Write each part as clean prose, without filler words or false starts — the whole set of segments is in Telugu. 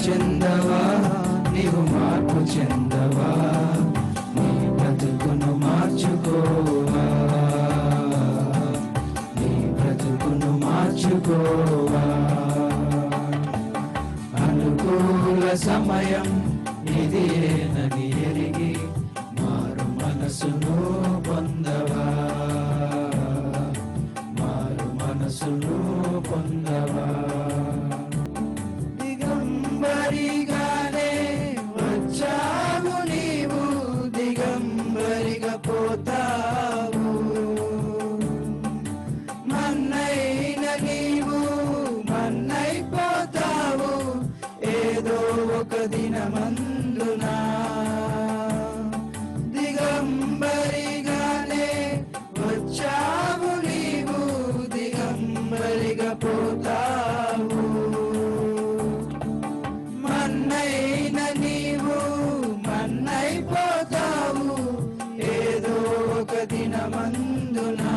చెందవా, నీవు మార్పు చెందవా, నీ బ్రతుకును మార్చుకోవా, నీ బ్రతుకును మార్చుకోవా. అనుకూల సమయం ఇదేనని ఎరిగి మారు మనసును పొందవా, మారు మనసును పొందవా. దిగంబరిగానే వచ్చావు నీవు, దిగంబరిగా పోతావు. మన్నైన నీవు మన్నైపోతావు ఏదో ఒక దినమందునా. దిగంబరిగానే వచ్చావు నీవు, దిగంబరిగా పోతావు. మన్నైన నీవు మన్నైపోతావు ఏదో ఒక దినమందునా.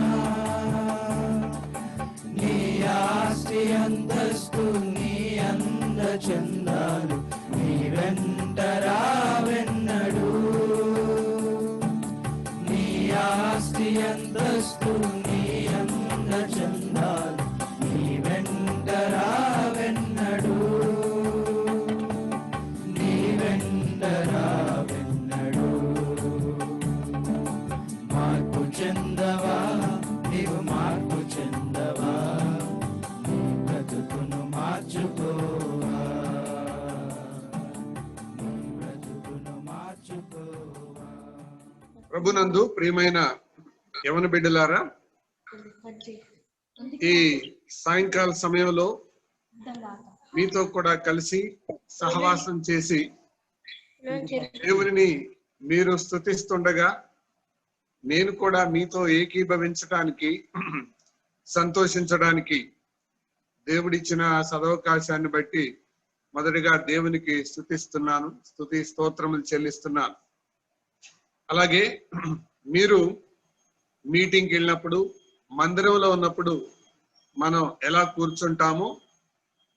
నీ ఆస్తి అంతస్తు నీ అంద చందాలు నీ వెంట రావెన్నడు. నీ ఆస్తి అంతస్తు నీ అంద చందాలు నీ వెంట రావెన్నడు, నీ వెంట రావెన్నడు. మార్పు చెందవా, నీవు మార్పు చెందవా, నీ బ్రతుకును మార్చుకోవా, నీ బ్రతుకును మార్చుకోవా. ప్రభునందు ప్రియమైన యవన బిడ్డలారా, ఈ సాయంకాల సమయంలో మీతో కూడా కలిసి సహవాసం చేసి దేవుని మీరు స్తుతిస్తుండగా నేను కూడా మీతో ఏకీభవించడానికి సంతోషించడానికి దేవుడిచ్చిన సదవకాశాన్ని బట్టి మొదటిగా దేవునికి స్తుతిస్తున్నాను, స్తుతి స్తోత్రములు చెల్లిస్తున్నాను. అలాగే మీరు మీటింగ్కి వెళ్ళినప్పుడు, మందిరంలో ఉన్నప్పుడు మనం ఎలా కూర్చుంటామో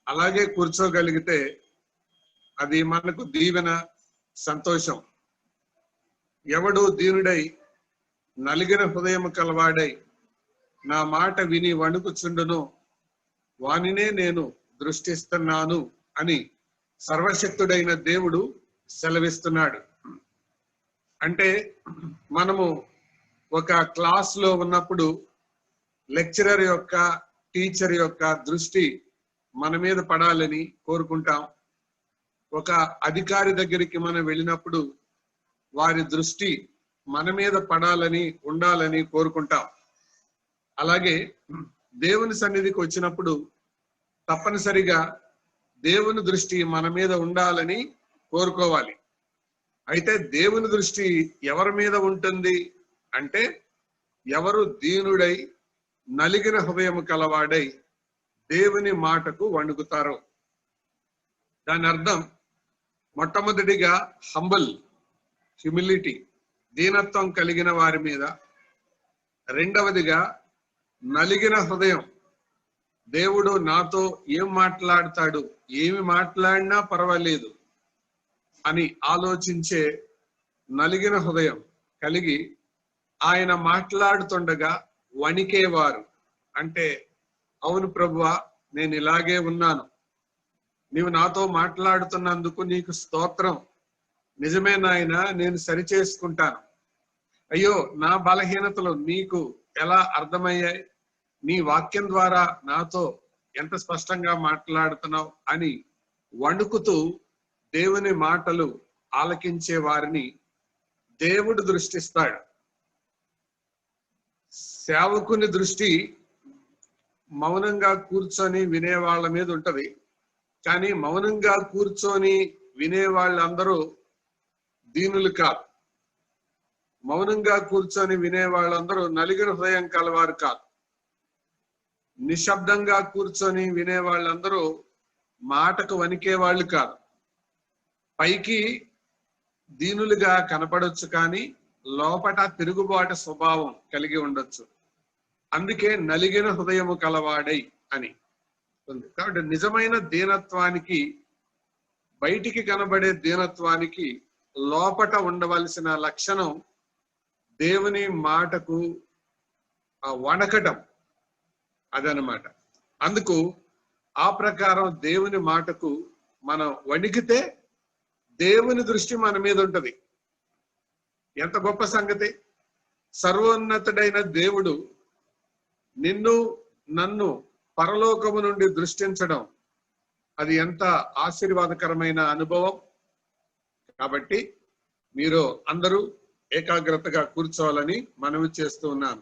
అలాగే కూర్చోగలిగితే అది మనకు దీవెన, సంతోషం. ఎవడు దీనుడై నలిగిన హృదయం కలవాడై నా మాట విని వణుకుచుండును వానినే నేను దృష్టిస్తున్నాను అని సర్వశక్తుడైన దేవుడు సెలవిస్తున్నాడు. అంటే మనము ఒక క్లాస్లో ఉన్నప్పుడు లెక్చరర్ యొక్క, టీచర్ యొక్క దృష్టి మన మీద పడాలని కోరుకుంటాం. ఒక అధికారి దగ్గరికి మనం వెళ్ళినప్పుడు వారి దృష్టి మన మీద పడాలని, ఉండాలని కోరుకుంటాం. అలాగే దేవుని సన్నిధికి వచ్చినప్పుడు తప్పనిసరిగా దేవుని దృష్టి మన మీద ఉండాలని కోరుకోవాలి. అయితే దేవుని దృష్టి ఎవరి మీద ఉంటుంది అంటే, ఎవరు దీనుడై నలిగిన హృదయం కలవాడై దేవుని మాటకు వణుకుతారో. దాని అర్థం మొట్టమొదటిగా హ్యూమిలిటీ, దీనత్వం కలిగిన వారి మీద. రెండవదిగా నలిగిన హృదయం, దేవుడు నాతో ఏం మాట్లాడతాడు, ఏమి మాట్లాడినా పర్వాలేదు అని ఆలోచించే నలిగిన హృదయం కలిగి ఆయన మాట్లాడుతుండగా వణికేవారు. అంటే అవును ప్రభువా, నేను ఇలాగే ఉన్నాను, నీవు నాతో మాట్లాడుతున్నందుకు నీకు స్తోత్రం, నిజమే నాయన, నేను సరిచేసుకుంటాను. అయ్యో నా బలహీనతలు నీకు ఎలా అర్థమయ్యాయి, నీ వాక్యం ద్వారా నాతో ఎంత స్పష్టంగా మాట్లాడుతున్నావు అని వణుకుతూ దేవుని మాటలు ఆలకించే వారిని దేవుడు దృష్టిస్తాడు. సేవకుని దృష్టి మౌనంగా కూర్చొని వినే వాళ్ళ మీద ఉంటది. కానీ మౌనంగా కూర్చొని వినే వాళ్ళందరూ దీనులు కాదు. మౌనంగా కూర్చొని వినే వాళ్ళందరూ నలిగిన హృదయం కలవారు కాదు. నిశ్శబ్దంగా కూర్చొని వినే వాళ్ళందరూ మాటకు వణికే వాళ్ళు కాదు. పైకి దీనులుగా కనపడొచ్చు, కానీ లోపట తిరుగుబాటు స్వభావం కలిగి ఉండొచ్చు. అందుకే నలిగిన హృదయము కలవాడై అని ఉంది. కాబట్టి నిజమైన దీనత్వానికి బయటికి కనబడే దీనత్వానికి లోపట ఉండవలసిన లక్షణం దేవుని మాటకు వణకటం, అదనమాట. అందుకు ఆ ప్రకారం దేవుని మాటకు మనం వణికితే దేవుని దృష్టి మన మీద ఉంటది. ఎంత గొప్ప సంగతి! సర్వోన్నతుడైన దేవుడు నిన్ను నన్ను పరలోకము నుండి దృష్టించడం, అది ఎంత ఆశీర్వాదకరమైన అనుభవం. కాబట్టి మీరు అందరూ ఏకాగ్రతగా కూర్చోవాలని మనవి చేస్తూ ఉన్నాను.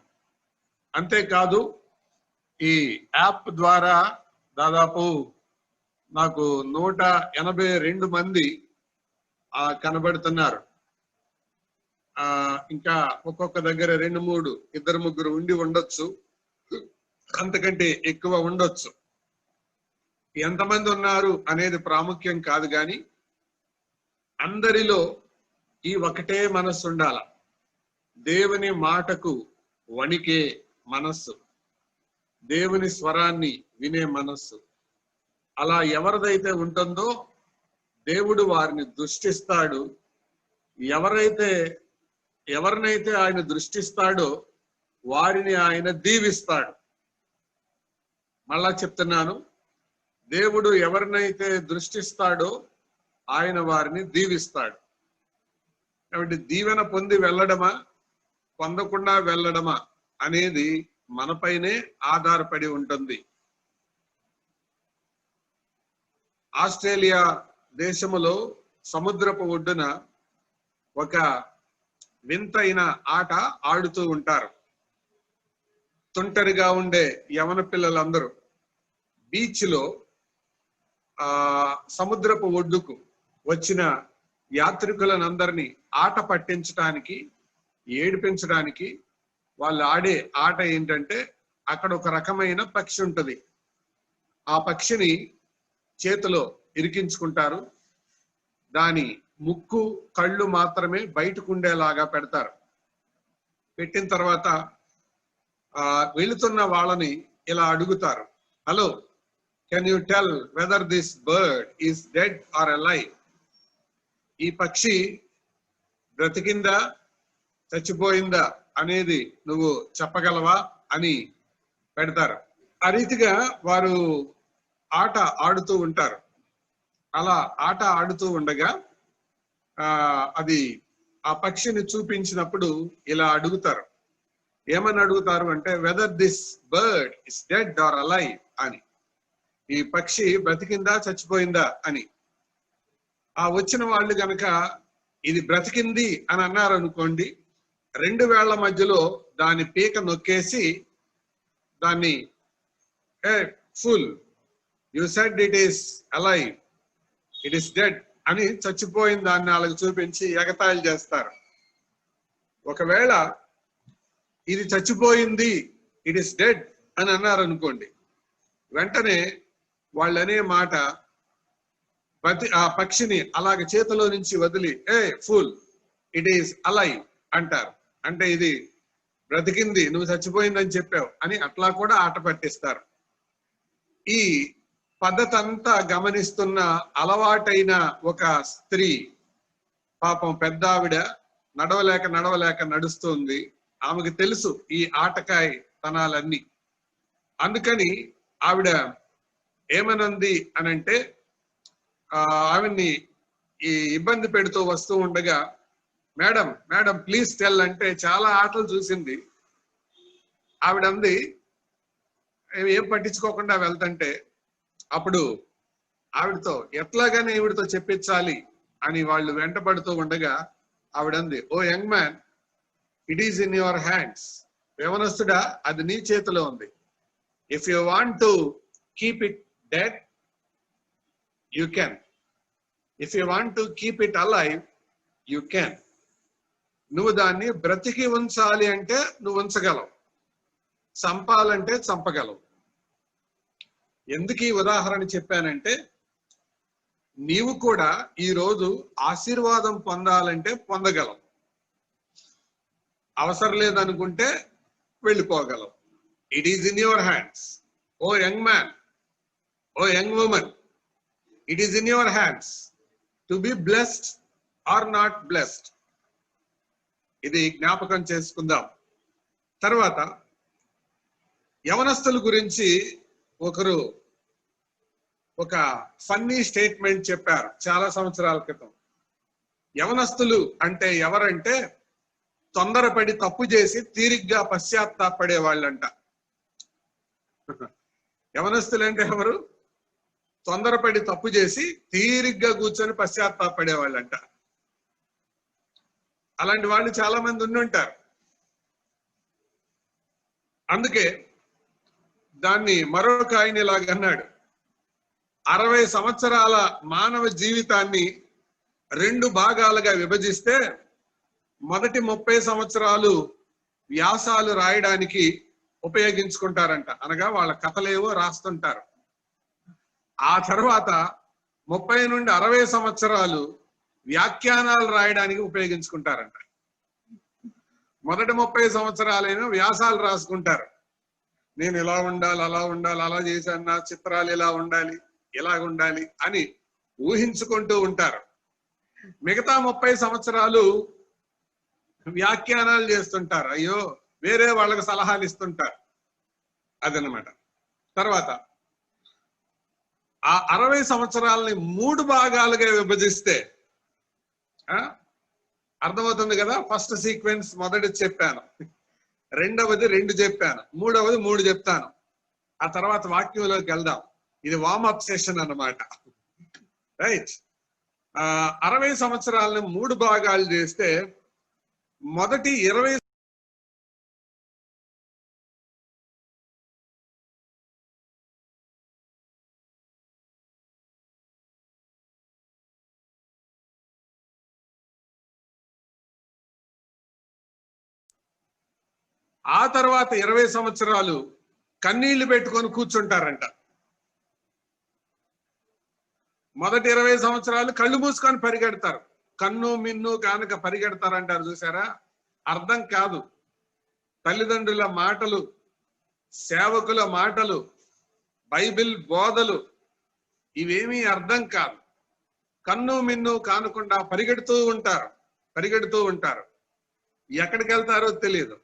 అంతేకాదు, ఈ యాప్ ద్వారా దాదాపు నాకు 182 మంది కనబడుతున్నారు. ఇంకా ఒక్కొక్క దగ్గర 2-3 2-3 ఉండి ఉండొచ్చు, అంతకంటే ఎక్కువ ఉండొచ్చు. ఎంతమంది ఉన్నారు అనేది ప్రాముఖ్యం కాదు, కానీ అందరిలో ఈ ఒకటే మనస్సు ఉండాల, దేవుని మాటకు వణికే మనస్సు, దేవుని స్వరాన్ని వినే మనస్సు. అలా ఎవరిదైతే ఉంటుందో దేవుడు వారిని దృష్టిస్తాడు. ఎవరినైతే ఆయన దృష్టిస్తాడో వారిని ఆయన దీవిస్తాడు. మళ్ళా చెప్తున్నాను, దేవుడు ఎవరినైతే దృష్టిస్తాడో ఆయన వారిని దీవిస్తాడు. కాబట్టి దీవెన పొంది వెళ్ళడమా, పొందకుండా వెళ్ళడమా అనేది మనపైనే ఆధారపడి ఉంటుంది. ఆస్ట్రేలియా దేశములో సముద్రపు ఒడ్డున ఒక వింతైన ఆట ఆడుతూ ఉంటారు. తుంటరిగా ఉండే యవన పిల్లలందరూ బీచ్ లో సముద్రపు ఒడ్డుకు వచ్చిన యాత్రికులనందరినీ ఆట పట్టించడానికి, ఏడిపించడానికి వాళ్ళు ఆడే ఆట ఏంటంటే, అక్కడ ఒక రకమైన పక్షి ఉంటది. ఆ పక్షిని చేతిలో ఇరికించుకుంటారు. దాని ముక్కు, కళ్ళు మాత్రమే బయటకు ఉండేలాగా పెడతారు. పెట్టిన తర్వాత వెళుతున్న వాళ్ళని ఇలా అడుగుతారు, hello, can you tell whether this bird is dead or alive? ఈ పక్షి బ్రతికిందా చచ్చిపోయిందా అనేది నువ్వు చెప్పగలవా అని పెడతారు. ఆ రీతిగా వారు ఆట ఆడుతూ ఉంటారు. అలా ఆట ఆడుతూ ఉండగా అది ఆ పక్షిని చూపించినప్పుడు ఇలా అడుగుతారు. ఏమని అడుగుతారు అంటే, whether this bird is dead or alive అని. ఈ పక్షి బ్రతికిందా చచ్చిపోయిందా అని. ఆ వచ్చిన వాళ్ళు గనక ఇది బ్రతికింది అని అన్నారు అనుకోండి, 2 వేళ్ల మధ్యలో దాని పీక నొక్కేసి దాన్ని, full, you said it is alive, it is dead అని చచ్చిపోయిన దాన్ని వాళ్ళకి చూపించి ఎగతాళి చేస్తారు. ఒకవేళ ఇది చచ్చిపోయింది, ఇట్ ఈస్ డెడ్ అని అన్నారు అనుకోండి, వెంటనే వాళ్ళు అనే మాట, ఆ పక్షిని అలాగ చేతిలో నుంచి వదిలి, ఫుల్, ఇట్ ఈస్ అలైవ్ అంటారు. అంటే ఇది బ్రతికింది, నువ్వు చచ్చిపోయిందని చెప్పావు అని అట్లా కూడా ఆట పట్టిస్తారు. ఈ పద్ధతి అంతా గమనిస్తున్న అలవాటైన ఒక స్త్రీ, పాపం పెద్ద ఆవిడ, నడవలేక నడుస్తుంది. ఆమెకు తెలుసు ఈ ఆటకాయ తనాలన్నీ. అందుకని ఆవిడ ఏమనంది అనంటే, ఆవిడ్ని ఈ ఇబ్బంది పెడుతూ వస్తూ ఉండగా, మేడం మేడం ప్లీజ్ టెల్ అంటే, చాలా ఆటలు చూసింది ఆవిడ. అంది, ఏం పట్టించుకోకుండా వెళ్తుంటే, అప్పుడు ఆవిడతో ఎట్లాగానే ఈవిడతో చెప్పించాలి అని వాళ్ళు వెంటబడుతూ ఉండగా ఆవిడంది, oh young man, it is in your hands. యవనస్తుడా, అది నీ చేతిలో ఉంది. If you want to keep it dead, you can. If you want to keep it alive, you can. నువ్వు దాన్ని బ్రతికి ఉంచాలి అంటే నువ్వు ఉంచగలవు, చంపాలంటే చంపగలవు. ఎందుకు ఈ ఉదాహరణ చెప్పానంటే, నీవు కూడా ఈరోజు ఆశీర్వాదం పొందాలంటే పొందగలవు. అవసరం లేదనుకుంటే వెళ్ళిపోగలవు. It is in your hands. Oh young man, oh young woman, it is in your hands. To be blessed or not blessed. ఇది జ్ఞాపకం చేసుకుందాం. తర్వాత యవనస్తుల గురించి ఒకరు ఒక ఫన్నీ స్టేట్మెంట్ చెప్పారు చాలా సంవత్సరాల క్రితం. యవనస్తులు అంటే ఎవరంటే తొందరపడి తప్పు చేసి తీరిగ్గా పశ్చాత్తాపడే వాళ్ళంట. యవనస్తులు అంటే ఎవరు? తొందరపడి తప్పు చేసి తీరిగ్గా కూర్చొని పశ్చాత్తాపడే వాళ్ళంట. అలాంటి వాళ్ళు చాలా మంది ఉండి ఉంటారు. అందుకే దాన్ని మరొక ఆయన ఇలాగ అన్నాడు, 60 సంవత్సరాల మానవ జీవితాన్ని 2 భాగాలుగా విభజిస్తే మొదటి 30 సంవత్సరాలు వ్యాసాలు రాయడానికి ఉపయోగించుకుంటారంట. అనగా వాళ్ళ కథలేవో రాస్తుంటారు. ఆ తర్వాత 30 నుండి 60 సంవత్సరాలు వ్యాఖ్యానాలు రాయడానికి ఉపయోగించుకుంటారంట. మొదటి 30 సంవత్సరాలైనా వ్యాసాలు రాసుకుంటారు. నేను ఇలా ఉండాలి, అలా ఉండాలి, అలా చేశాను, నా చిత్రాలు ఇలా ఉండాలి, ఇలాగ ఉండాలి అని ఊహించుకుంటూ ఉంటారు. మిగతా 30 సంవత్సరాలు వ్యాఖ్యానాలు చేస్తుంటారు. అయ్యో, వేరే వాళ్ళకి సలహాలు ఇస్తుంటారు. అదనమాట. తర్వాత ఆ 60 సంవత్సరాలని 3 భాగాలుగా విభజిస్తే అర్థమవుతుంది కదా. ఫస్ట్ సీక్వెన్స్ మొదటి చెప్పాను, రెండవది 2 చెప్పాను, మూడవది 3 చెప్తాను. ఆ తర్వాత వాక్యంలోకి వెళ్దాం. ఇది వార్మప్ సెషన్ అన్నమాట. రైట్. 60 సంవత్సరాలను 3 భాగాలు చేస్తే మొదటి 20 ఆ తర్వాత 20 సంవత్సరాలు కన్నీళ్లు పెట్టుకొని కూర్చుంటారంట. మొదటి 20 సంవత్సరాలు కళ్ళు మూసుకొని పరిగెడతారు. కన్ను మిన్ను కానుక పరిగెడతారంటారు చూసారా? అర్థం కాదు. తల్లిదండ్రుల మాటలు, సేవకుల మాటలు, బైబిల్ బోధలు ఇవేమీ అర్థం కాదు. కన్ను మిన్ను కానకుండా పరిగెడుతూ ఉంటారు. ఎక్కడికి వెళ్తారో తెలియదు.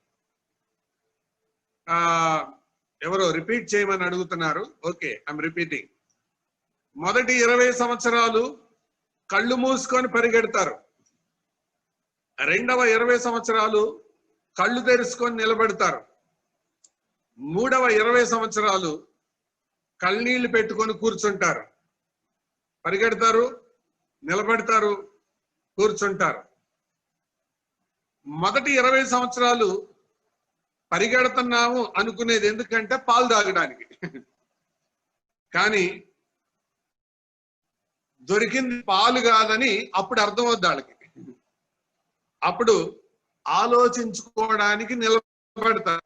ఎవరో రిపీట్ చేయమని అడుగుతున్నారు. Okay, I'm repeating. మొదటి 20 సంవత్సరాలు కళ్ళు మూసుకొని పరిగెడతారు. రెండవ 20 సంవత్సరాలు కళ్ళు తెరుచుకొని నిలబడతారు. మూడవ 20 సంవత్సరాలు కళ్ళనీళ్లు పెట్టుకొని కూర్చుంటారు. పరిగెడతారు, నిలబడతారు, కూర్చుంటారు. మొదటి 20 సంవత్సరాలు పరిగెడుతున్నాము అనుకునేది ఎందుకంటే పాలు తాగడానికి. కానీ దొరికింది పాలు కాదని అప్పుడు అర్థమవుద్ది వాళ్ళకి. అప్పుడు ఆలోచించుకోవడానికి నిలబడతారు.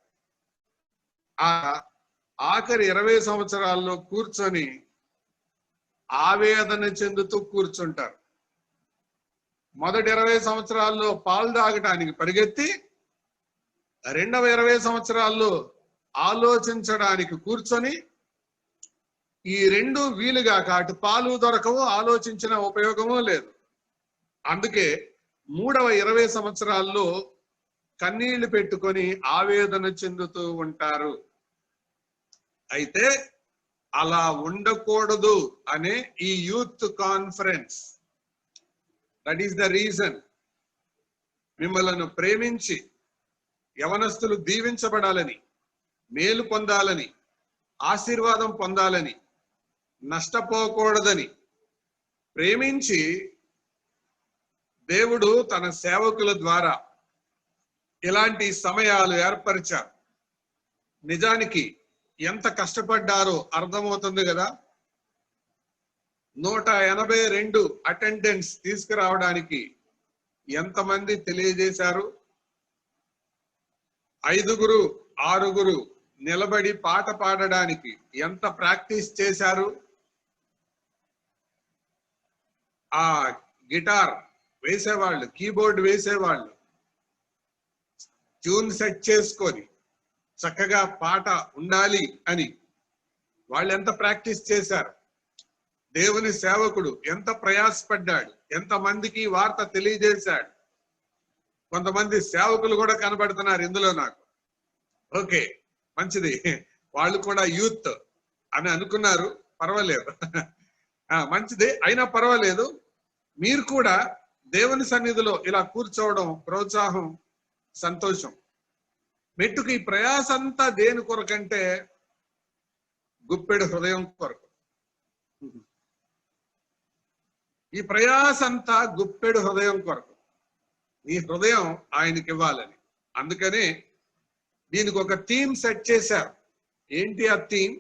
ఆ ఆఖరి 20 సంవత్సరాల్లో కూర్చొని ఆవేదన చెందుతూ కూర్చుంటారు. మొదటి 20 సంవత్సరాల్లో పాలు తాగటానికి పరిగెత్తి రెండవ 20 సంవత్సరాల్లో ఆలోచించడానికి కూర్చొని ఈ 2 వీలుగా అటు పాలు దొరకవు, ఆలోచించిన ఉపయోగమూ లేదు. అందుకే మూడవ 20 సంవత్సరాల్లో కన్నీళ్లు పెట్టుకొని ఆవేదన చెందుతూ ఉంటారు. అయితే అలా ఉండకూడదు అనే ఈ youth conference, that is the reason. మిమ్మల్ని ప్రేమించి యవనస్తులు దీవించబడాలని, మేలు పొందాలని, ఆశీర్వాదం పొందాలని, నష్టపోకూడదని ప్రేమించి దేవుడు తన సేవకుల ద్వారా ఇలాంటి సమయాలు ఏర్పరిచారు. నిజానికి ఎంత కష్టపడ్డారో అర్థమవుతుంది కదా. 182 అటెండెన్స్ తీసుకురావడానికి ఎంతమంది తెలియజేశారు? 5గురు 6గురు నిలబడి పాట పాడడానికి ఎంత ప్రాక్టీస్ చేశారు? ఆ గిటార్ వేసేవాళ్ళు, కీబోర్డ్ వేసేవాళ్ళు ట్యూన్ సెట్ చేసుకొని చక్కగా పాట ఉండాలి అని వాళ్ళు ఎంత ప్రాక్టీస్ చేశారు? దేవుని సేవకుడు ఎంత ప్రయాసపడ్డాడు, ఎంత మందికి వార్త తెలియజేశాడు. కొంతమంది సేవకులు కూడా కనబడుతున్నారు ఇందులో నాకు. ఓకే, మంచిది, వాళ్ళు కూడా యూత్ అని అనుకున్నారు, పర్వాలేదు. మంచిది, అయినా పర్వాలేదు. మీరు కూడా దేవుని సన్నిధిలో ఇలా కూర్చోవడం ప్రోత్సాహం, సంతోషం. మెట్టుకు ఈ ప్రయాస అంతా దేని కొరకంటే గుప్పెడు హృదయం కొరకు. ఈ ప్రయాస అంతా గుప్పెడు హృదయం కొరకు. ఈ హృదయం ఆయనకి ఇవ్వాలని. అందుకనే దీనికి ఒక థీమ్ సెట్ చేశారు. ఏంటి ఆ థీమ్?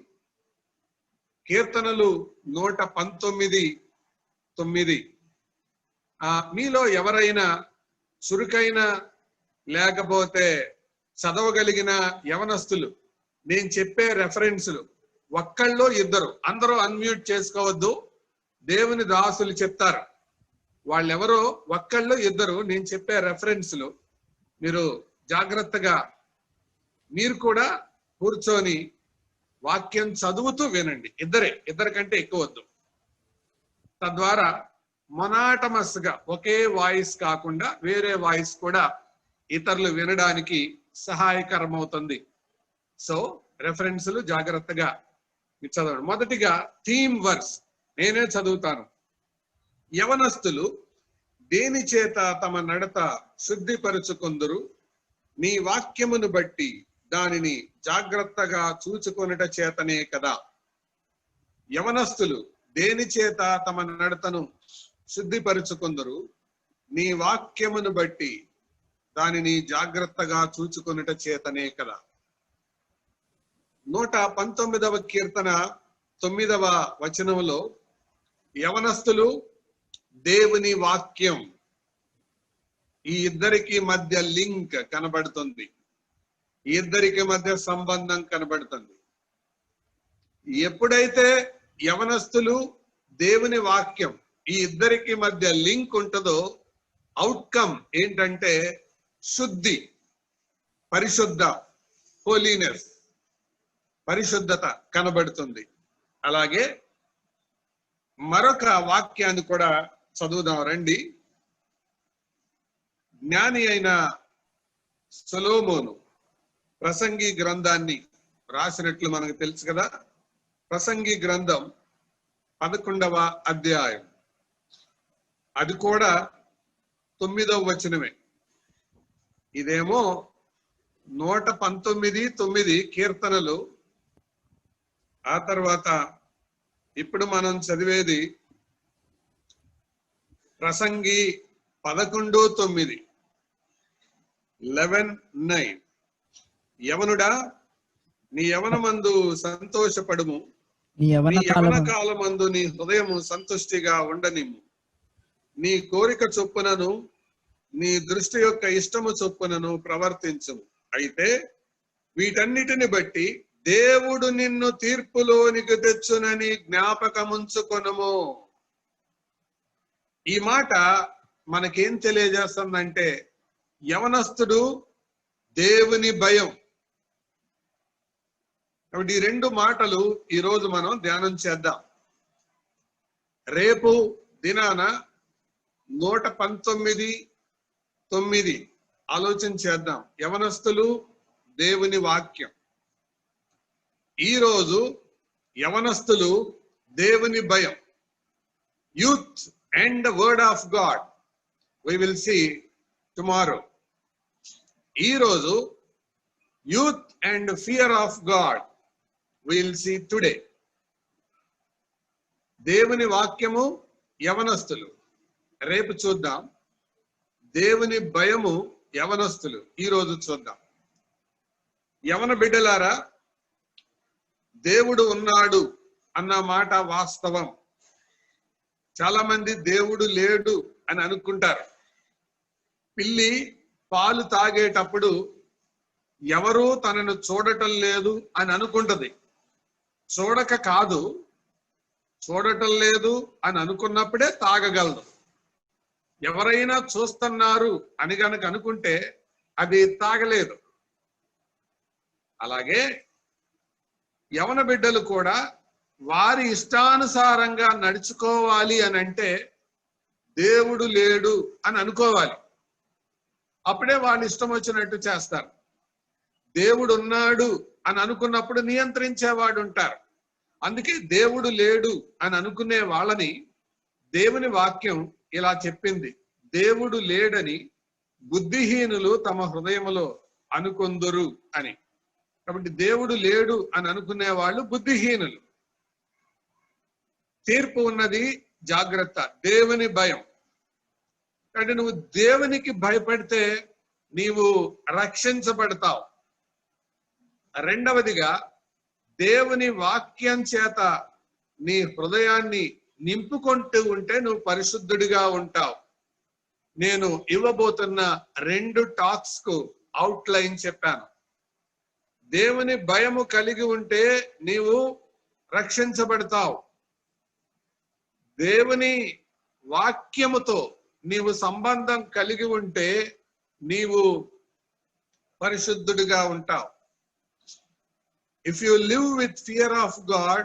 కీర్తనలు 119:9. మీలో ఎవరైనా చురుకైన లేకపోతే చదవగలిగిన యవనస్తులు, నేను చెప్పే రెఫరెన్సులు ఒక్కళ్ళు ఇద్దరు, అందరూ అన్మ్యూట్ చేసుకోవద్దు, దేవుని దాసులు చెప్తారు. వాళ్ళెవరో ఒక్కళ్ళు ఇద్దరు నేను చెప్పే రెఫరెన్సులు మీరు జాగ్రత్తగా మీరు కూడా కూర్చొని వాక్యం చదువుతూ వినండి. ఇద్దరికంటే ఎక్కువ వద్దు. తద్వారా మొనాటమస్ గా ఒకే వాయిస్ కాకుండా వేరే వాయిస్ కూడా ఇతరులు వినడానికి సహాయకరం అవుతుంది. సో రెఫరెన్సులు జాగ్రత్తగా చదవండి. మొదటిగా థీమ్ వర్స్ నేనే చదువుతాను. యవనస్తులు దేని చేత తమ నడత శుద్ధిపరుచుకొందురు, నీ వాక్యమును బట్టి దానిని జాగ్రత్తగా చూచుకొనుట చేతనే కదా. యవనస్తులు దేని చేత తమ నడతను శుద్ధిపరుచుకొందురు, నీ వాక్యమును బట్టి దానిని జాగ్రత్తగా చూచుకొనుట చేతనే కదా. 119వ కీర్తన 9వ వచనంలో యవనస్తులు, దేవుని వాక్యం, ఈ ఇద్దరికి మధ్య లింక్ కనబడుతుంది. ఈ ఇద్దరికి మధ్య సంబంధం కనబడుతుంది. ఎప్పుడైతే యవనస్తులు, దేవుని వాక్యం, ఈ ఇద్దరికి మధ్య లింక్ ఉంటుందో అవుట్కమ్ ఏంటంటే శుద్ధి, పరిశుద్ధ, హోలీనెస్, పరిశుద్ధత కనబడుతుంది. అలాగే మరొక వాక్యాన్ని కూడా చదువుదాం రండి. జ్ఞాని అయిన సొలొమోను ప్రసంగి గ్రంథాన్ని రాసినట్లు మనకు తెలుసు కదా. ప్రసంగి గ్రంథం 11వ అధ్యాయం, అది కూడా 9వ వచనమే. ఇదేమో 119:9 కీర్తనలు. ఆ తర్వాత ఇప్పుడు మనం చదివేది ప్రసంగి 11:9, 11:9. యవనుడా, నీ యవనమందు సంతోషపడుము, నీ యవన కాలమందు నీ హృదయము సంతుష్టిగా ఉండనిమ్ము. నీ కోరిక చొప్పునను నీ దృష్టి యొక్క ఇష్టము చొప్పునను ప్రవర్తించుము. అయితే వీటన్నిటిని బట్టి దేవుడు నిన్ను తీర్పులోనికి తెచ్చునని జ్ఞాపకముంచుకొనుము. ఈ మాట మనకేం తెలియజేస్తుందంటే యవనస్తుడు, దేవుని భయం. కాబట్టి ఈ రెండు మాటలు ఈరోజు మనం ధ్యానం చేద్దాం. రేపు దినాన 119:9 ఆలోచన చేద్దాం. యవనస్తులు, దేవుని వాక్యం. ఈరోజు యవనస్తులు, దేవుని భయం. Youth and the word of God we will see tomorrow. ఈరోజు youth and fear of God we will see today. దేవుని వాక్యము, యవనస్తులు రేపు చూద్దాం. దేవుని భయము, యవనస్తులు ఈరోజు చూద్దాం. యవన బిడ్డలారా, దేవుడు ఉన్నాడు అన్న మాట వాస్తవం. చాలా మంది దేవుడు లేడు అని అనుకుంటారు. పిల్లి పాలు తాగేటప్పుడు ఎవరూ తనను చూడటం లేదు అని అనుకుంటది. చూడక కాదు, చూడటం లేదు అని అనుకున్నప్పుడే తాగగలదు. ఎవరైనా చూస్తున్నారు అని గనక అనుకుంటే అది తాగలేదు. అలాగే యవన బిడ్డలు కూడా వారి ఇష్టానుసారంగా నడుచుకోవాలి అని అంటే దేవుడు లేడు అని అనుకోవాలి. అప్పుడే వాళ్ళు ఇష్టం వచ్చినట్టు చేస్తారు. దేవుడు ఉన్నాడు అని అనుకున్నప్పుడు నియంత్రించేవాడు ఉంటారు. అందుకే దేవుడు లేడు అని అనుకునే వాళ్ళని దేవుని వాక్యం ఇలా చెప్పింది, దేవుడు లేడని బుద్ధిహీనులు తమ హృదయములో అనుకొందురు అని. కాబట్టి దేవుడు లేడు అని అనుకునే వాళ్ళు బుద్ధిహీనులు. తీర్పు ఉన్నది, జాగ్రత్త, దేవుని భయం. అంటే నువ్వు దేవునికి భయపడితే నీవు రక్షించబడతావు. రెండవదిగా, దేవుని వాక్యం చేత నీ హృదయాన్ని నింపుకుంటూ ఉంటే నువ్వు పరిశుద్ధుడిగా ఉంటావు. నేను ఇవ్వబోతున్న 2 టాక్స్ కు అవుట్లైన్ చెప్పాను. దేవుని భయము కలిగి ఉంటే నీవు రక్షించబడతావు. దేవుని వాక్యముతో నీవు సంబంధం కలిగి ఉంటే నీవు పరిశుద్ధుడిగా ఉంటావు. If you live with fear of God,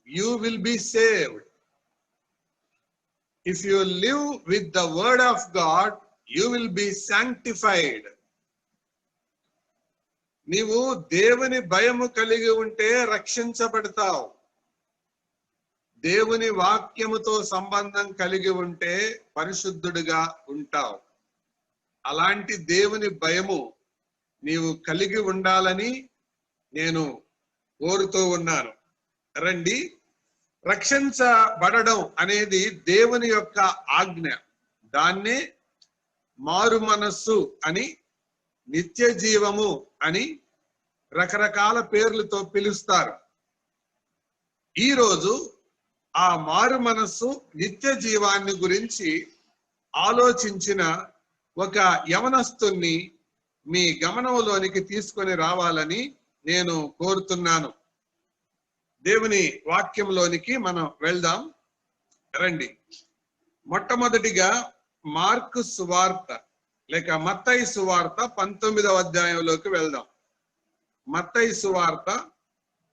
you will be saved. If you live with the word of God, you will be sanctified. నీవు దేవుని భయము కలిగి ఉంటే రక్షించబడతావు. దేవుని వాక్యముతో సంబంధం కలిగి ఉంటే పరిశుద్ధుడిగా ఉంటావు. అలాంటి దేవుని భయము నీవు కలిగి ఉండాలని నేను కోరుతూ ఉన్నాను. రండి, రక్షించబడడం అనేది దేవుని యొక్క ఆజ్ఞ. దాన్నే మారు మనస్సు అని, నిత్య జీవము అని రకరకాల పేర్లతో పిలుస్తారు. ఈరోజు ఆ మారు మనస్సు, నిత్య జీవాన్ని గురించి ఆలోచించిన ఒక యవనస్తుని మీ గమనంలోనికి తీసుకొని రావాలని నేను కోరుతున్నాను. దేవుని వాక్యంలోనికి మనం వెళ్దాం. రండి, మొట్టమొదటిగా మార్కు సువార్త లేక మత్తయి సువార్త 19వ అధ్యాయంలోకి వెళ్దాం. మత్తయి సువార్త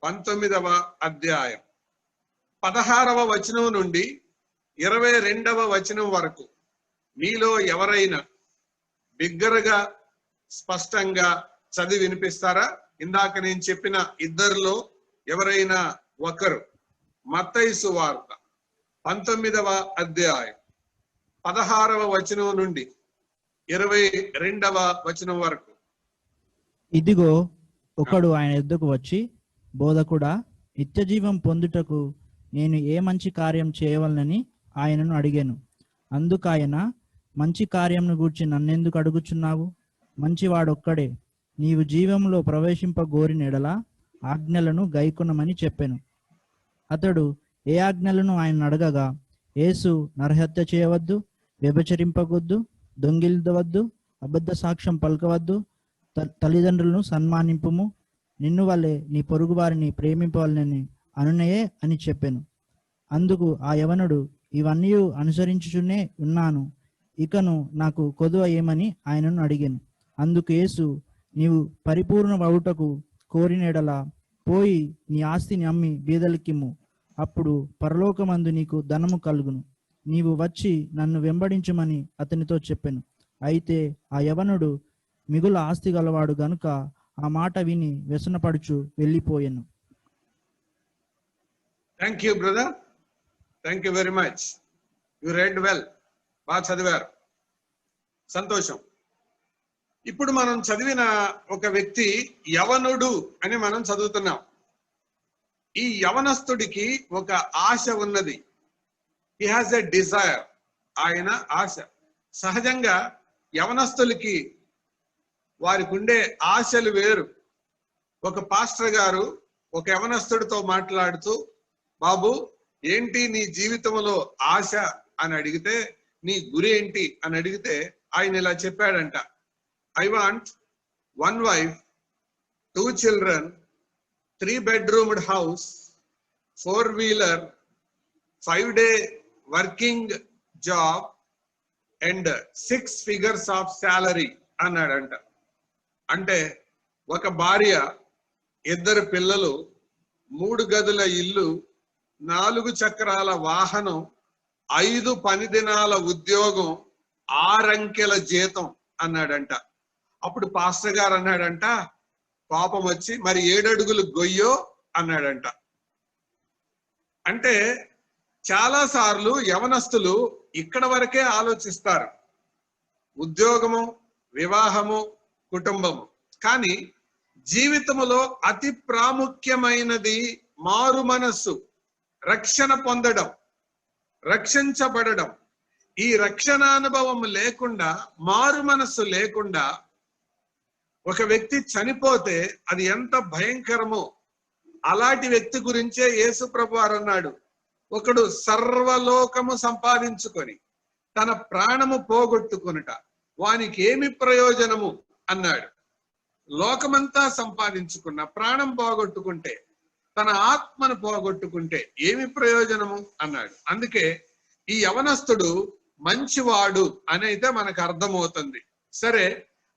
19వ అధ్యాయం 16వ వచనం నుండి 22వ వచనం వరకు మీలో ఎవరైనా బిగ్గరగా స్పష్టంగా చదివి వినిపిస్తారా? ఇందాక నేను చెప్పిన ఇద్దరిలో ఎవరైనా ఒకరు. మత్తయి సువార్త 19వ అధ్యాయం 16వ వచనం నుండి 22వ వచనం వరకు. ఇదిగో, ఒకడు ఆయన యొద్దకు వచ్చి, బోధకుడా, నిత్య జీవం పొందుటకు నేను ఏ మంచి కార్యం చేయవలనని ఆయనను అడిగాను. అందుకాయన, మంచి కార్యంను గూర్చి నన్నెందుకు అడుగుచున్నావు? మంచివాడొక్కడే. నీవు జీవంలో ప్రవేశింపగోరిన ఎడల ఆజ్ఞలను గైకొనమని చెప్పెను. అతడు ఏ ఆజ్ఞలను ఆయన అడగగా, యేసు, నరహత్య చేయవద్దు, వ్యభిచరింపవద్దు, దొంగిలవద్దు, అబద్ధ సాక్ష్యం పలకవద్దు, తల్లిదండ్రులను సన్మానింపుము, నిన్ను వల్లే నీ పొరుగు వారిని ప్రేమింపవలనని అనునయే అని చెప్పెను. అందుకు ఆ యవనుడు, ఇవన్నీ అనుసరించుచునే ఉన్నాను, ఇకను నాకు కొదువ ఏమని ఆయనను అడిగాను. అందుకు యేసు, నీవు పరిపూర్ణమవుటకు కోరినెడల పోయి నీ ఆస్తిని అమ్మి బీదలకిమ్ము, అప్పుడు పరలోకమందు నీకు ధనము కలుగును. నీవు వచ్చి నన్ను వెంబడించుమని అతనితో చెప్పెను. అయితే ఆ యవనుడు మిగుల ఆస్తి గలవాడు గనుక ఆ మాట విని వ్యసనపడుచు వెళ్ళిపోయెను. Thank you brother, thank you very much. You read well, బాగా చదివారు, సంతోషం. ఇప్పుడు మనం చదివిన ఒక వ్యక్తి యవనుడు అని మనం చదువుతున్నాం. ఈ యవనస్తుడికి ఒక ఆశ ఉన్నది. He has a desire. ఆయన ఆశ. సహజంగా యవనస్తులకి వారికి ఉండే ఆశలు వేరు. ఒక పాస్టర్ గారు ఒక యవనస్తుడితో మాట్లాడుతూ, బాబు ఏంటి నీ జీవితంలో ఆశ అని అడిగితే, నీ గురి ఏంటి అని అడిగితే ఆయన ఇలా చెప్పాడంట, I want 1 wife, 2 children, 3-bedroomed house, 4-wheeler, 5-day working job and 6 figures of salary అన్నాడంట. అంటే ఒక భార్య, 2 పిల్లలు, 3 గదుల ఇల్లు, 4 చక్రాల వాహనం, 5 పని దినాల ఉద్యోగం, 6 అంకెల జీతం అన్నాడంట. అప్పుడు పాస్టర్ గారు అన్నాడంట, కోపం వచ్చి, మరి 7 అడుగులు గొయ్యో అన్నాడంట. అంటే చాలా సార్లు యవనస్తులు ఇక్కడ వరకే ఆలోచిస్తారు, ఉద్యోగము, వివాహము, కుటుంబము. కానీ జీవితములో అతి ప్రాముఖ్యమైనది మారు మనస్సు, రక్షణ పొందడం, రక్షించబడడం. ఈ రక్షణానుభవం లేకుండా, మారు మనస్సు లేకుండా ఒక వ్యక్తి చనిపోతే అది ఎంత భయంకరమో. అలాంటి వ్యక్తి గురించే యేసు ప్రభువారు అన్నాడు, ఒకడు సర్వలోకము సంపాదించుకొని తన ప్రాణము పోగొట్టుకొనుట వానికి ఏమి ప్రయోజనము అన్నాడు. లోకమంతా సంపాదించుకున్న ప్రాణం పోగొట్టుకుంటే, తన ఆత్మను పోగొట్టుకుంటే ఏమి ప్రయోజనము అన్నాడు. అందుకే ఈ యవనస్తుడు మంచివాడు అని అయితే మనకు అర్థమవుతుంది. సరే,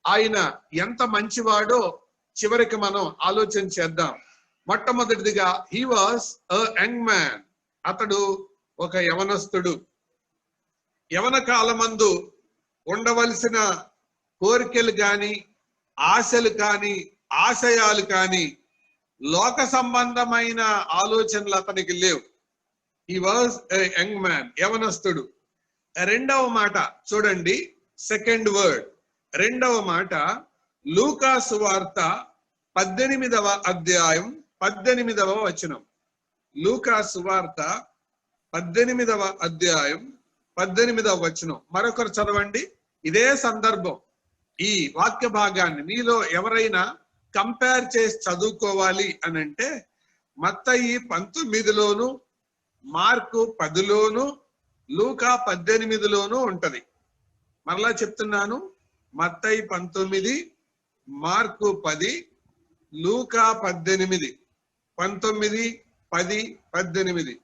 ఆయన ఎంత మంచివాడో చివరికి మనం ఆలోచన చేద్దాం. మొట్టమొదటిదిగా, he was a young man. అతడు ఒక యవనస్తుడు. యవన కాలమందు ఉండవలసిన కోరికలు కాని, ఆశలు కాని, ఆశయాలు కాని, లోక సంబంధమైన ఆలోచనలు అతనికి లేవు. He was a young man, యవనస్తుడు. రెండవ మాట చూడండి, సెకండ్ వర్డ్, రెండవ మాట లూకా సువార్త 18వ అధ్యాయం 18వ వచనం. లూకా సువార్త 18వ అధ్యాయం 18వ వచనం. మరొకరు చదవండి. ఇదే సందర్భం. ఈ వాక్య భాగాన్ని మీలో ఎవరైనా కంపేర్ చేసి చదువుకోవాలి అని అంటే మత్తయి 19లోను, మార్కు 10లోను, లూకా 18లోను ఉంటది. మరలా చెప్తున్నాను, మత్తయి 19, మార్కు 10, లూకా 18. 19, 10, 18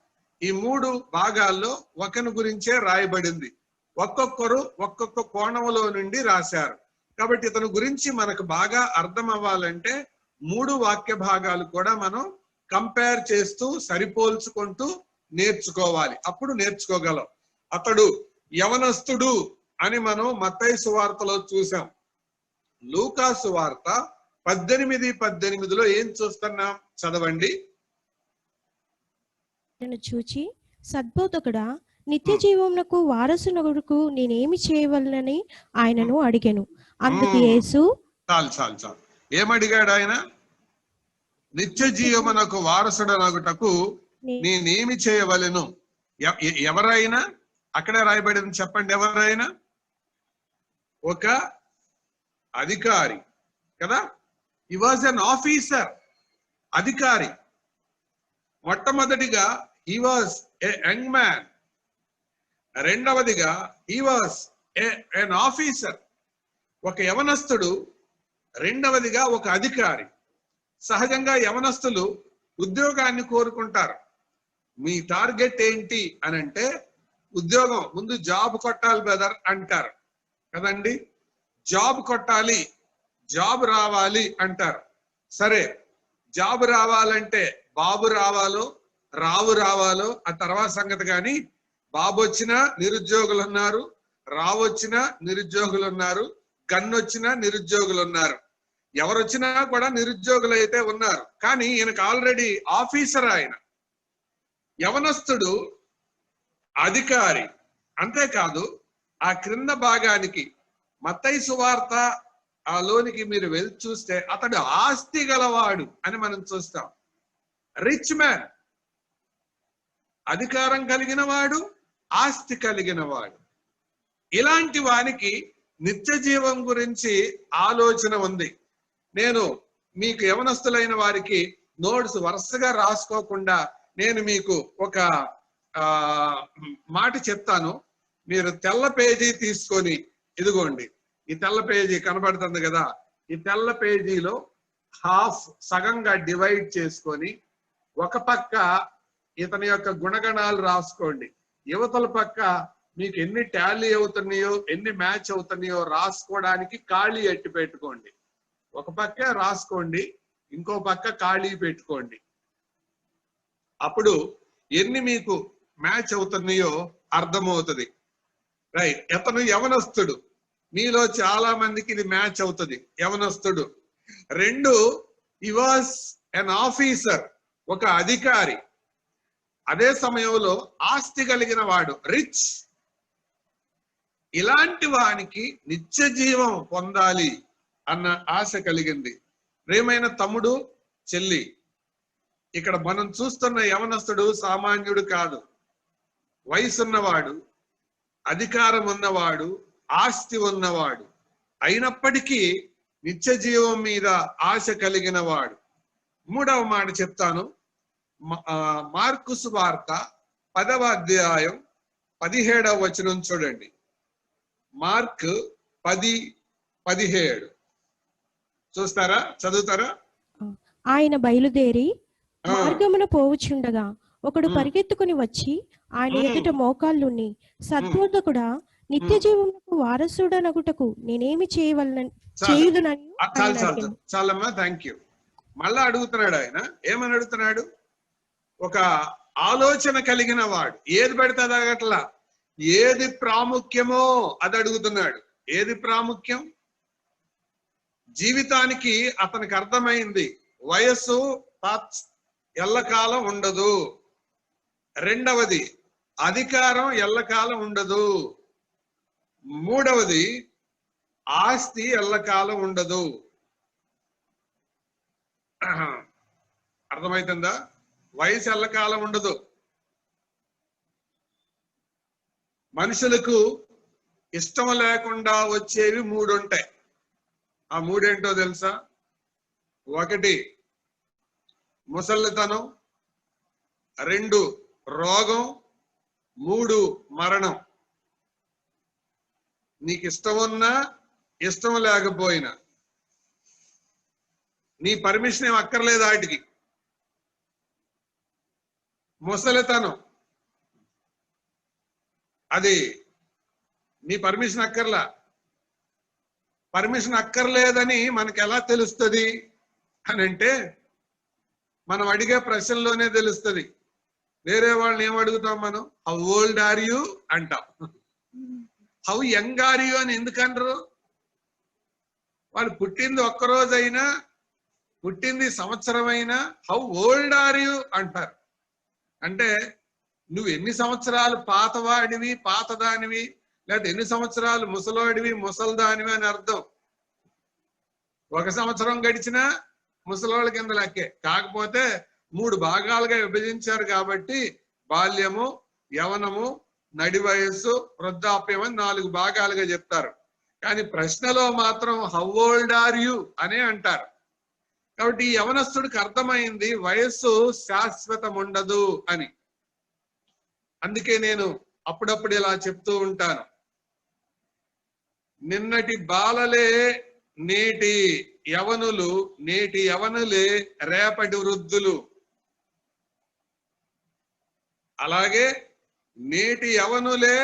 ఈ 3 భాగాల్లో ఒకని గురించే రాయబడింది. ఒక్కొక్కరు ఒక్కొక్క కోణంలో నుండి రాశారు. కాబట్టి ఇతని గురించి మనకు బాగా అర్థం అవ్వాలంటే 3 వాక్య భాగాలు కూడా మనం కంపేర్ చేస్తూ సరిపోల్చుకుంటూ నేర్చుకోవాలి. అప్పుడు నేర్చుకోగలం. అతడు యవనస్తుడు అని మనం మత్తయి సువార్తలో చూసాం. లూకా సువార్త 18:18లో ఏం చూస్తున్నాం? చదవండి. చూచి, సద్బోధకుడా, నిత్య జీవమునకు వారసునకు నేనేమి చేయవలనని ఆయనను అడిగాను. అందుకు యేసు, చాలు ఏమడిగాడు ఆయన? నిత్య జీవమునకు వారసుడనగుటకు నేనేమి చేయవలెను. ఎవరైనా అక్కడే రాయబడింది, చెప్పండి. ఎవరైనా ఒక అధికారి కదా. హి వాజ్ ఎన్ ఆఫీసర్, అధికారి. మొట్టమొదటిగా హి వాజ్ ఏ యంగ్ మ్యాన్. రెండవదిగా హి వాజ్ ఎన్ ఆఫీసర్, ఒక యవనస్తుడు. రెండవదిగా ఒక అధికారి. సహజంగా యవనస్తులు ఉద్యోగాన్ని కోరుకుంటారు. మీ టార్గెట్ ఏంటి అని అంటే, ఉద్యోగం, ముందు జాబ్ కొట్టాలి బ్రదర్ అంటారు కదండి. జాబ్ కొట్టాలి, జాబ్ రావాలి అంటారు. సరే, జాబ్ రావాలంటే బాబు రావాలో రావు రావాలో ఆ తర్వాత సంగతి. కానీ బాబు వచ్చినా నిరుద్యోగులు ఉన్నారు, రావు వచ్చినా నిరుద్యోగులు ఉన్నారు, గన్ను వచ్చినా నిరుద్యోగులు ఉన్నారు. ఎవరొచ్చినా కూడా నిరుద్యోగులు అయితే ఉన్నారు. కానీ ఈయనకు ఆల్రెడీ ఆఫీసర్ ఆయన. యవనస్తుడు అధికారి. అంతేకాదు, ఆ క్రింద భాగానికి మత్తయి సువార్త ఆ లోనికి మీరు వెళ్ళి చూస్తే అతడు ఆస్తి గలవాడు అని మనం చూస్తాం. రిచ్ మ్యాన్, అధికారం కలిగిన వాడు, ఆస్తి కలిగిన వాడు. ఇలాంటి వానికి నిత్య జీవం గురించి ఆలోచన ఉంది. నేను మీకు యవనస్తులైన వారికి నోట్స్ వరుసగా రాసుకోకుండా నేను మీకు ఒక మాట చెప్తాను. మీరు తెల్ల పేజీ తీసుకొని, ఇదిగోండి ఈ తెల్ల పేజీ కనబడుతుంది కదా, ఈ తెల్ల పేజీలో హాఫ్ సగంగా డివైడ్ చేసుకొని ఒక పక్క ఇతని యొక్క గుణగణాలు రాసుకోండి. యువతల పక్క మీకు ఎన్ని టాలీ అవుతున్నాయో, ఎన్ని మ్యాచ్ అవుతున్నాయో రాసుకోవడానికి ఖాళీ ఎట్టి పెట్టుకోండి. ఒక పక్క రాసుకోండి, ఇంకో పక్క ఖాళీ పెట్టుకోండి. అప్పుడు ఎన్ని మీకు మ్యాచ్ అవుతున్నాయో అర్థమవుతుంది. రైట్, అతను యవనస్తుడు. మీలో చాలా మందికి ఇది మ్యాచ్ అవుతుంది. యవనస్తుడు. 2, he was an ఆఫీసర్, ఒక అధికారి. అదే సమయంలో ఆస్తి కలిగిన వాడు, రిచ్. ఇలాంటి వానికి నిత్య జీవం పొందాలి అన్న ఆశ కలిగింది. ప్రియమైన తమ్ముడు, చెల్లి, ఇక్కడ మనం చూస్తున్న యవనస్తుడు సామాన్యుడు కాదు. వయసున్నవాడు, అధికారం ఉన్నవాడు, ఆస్తి ఉన్నవాడు, అయినప్పటికీ నిత్య జీవం మీద ఆశ కలిగిన వాడు. 3వ మాట చెప్తాను. మార్కు సువార్త 10వ అధ్యాయం 17వ వచనం చూడండి. మార్క్ 10:17 చూస్తారా, చదువుతారా? ఆయన బయలుదేరి మార్గమున పోవుచుండగా ఒకడు పరిగెత్తుకుని వచ్చి ఆయన ఎదుట మోకాళ్ళుని, సద్బోధకుడా, నిత్య జీవమునకు వారసుడనగుటకు నేనేమి చేయుదునని చాలమ్మా, థ్యాంక్ యూ. మళ్ళా అడుగుతున్నాడు ఆయన. ఏమని అడుగుతున్నాడు? ఒక ఆలోచన కలిగిన వాడు. ఏది పెడితే అదగట్లా, ఏది ప్రాముఖ్యమో అది అడుగుతున్నాడు. ఏది ప్రాముఖ్యం? జీవితానికి అతనికి అర్థమైంది, వయస్సు ఎల్లకాలం ఉండదు. 2వది, అధికారం ఎల్లకాలం ఉండదు. 3వది, ఆస్తి ఎల్లకాలం ఉండదు. అర్థమవుతుందా? వయసు ఎల్లకాలం ఉండదు. మనుషులకు ఇష్టం లేకుండా వచ్చేవి 3 ఉంటాయి. ఆ 3 ఏంటో తెలుసా? 1 ముసలితనం, 2 రోగం, 3 మరణం. నీకు ఇష్టం ఉన్నా ఇష్టం లేకపోయినా, నీ పర్మిషన్ ఏం అక్కర్లేదు వాటికి. ముసలితనం, అది నీ పర్మిషన్ అక్కర్లా. పర్మిషన్ అక్కర్లేదని మనకు ఎలా తెలుస్తుంది అని అంటే, మనం అడిగే ప్రశ్నలోనే తెలుస్తుంది. వేరే వాళ్ళని ఏం అడుగుతాం మనం? హౌ ఓల్డ్ ఆర్ యూ అంటాం. హౌ యంగ్ ఆర్ యూ అని ఎందుకంటారు? వాళ్ళు పుట్టింది ఒక్కరోజైనా, పుట్టింది సంవత్సరమైనా హౌ ఓల్డ్ ఆర్ యూ అంటారు. అంటే నువ్వు ఎన్ని సంవత్సరాలు పాతవాడివి, పాతదానివి, లేదా ఎన్ని సంవత్సరాలు ముసలోడివి, ముసల్దానివి అని అర్థం. 1 సంవత్సరం గడిచినా ముసలోళ్ళ కింద లెక్కే. కాకపోతే 3 భాగాలుగా విభజించారు కాబట్టి బాల్యము, యవనము, నడి వయస్సు, వృద్ధాప్యం అని 4 భాగాలుగా చెప్తారు. కానీ ప్రశ్నలో మాత్రం హౌ ఓల్డ్ ఆర్ యు అనే అంటారు. కాబట్టి ఈ యవనస్తుడికి అర్థమైంది వయస్సు శాశ్వతం ఉండదు అని. అందుకే నేను అప్పుడప్పుడు ఇలా చెప్తూ ఉంటాను, నిన్నటి బాలలే నేటి యవనులు, నేటి యవనులే రేపటి వృద్ధులు. అలాగే నేటి యవనులే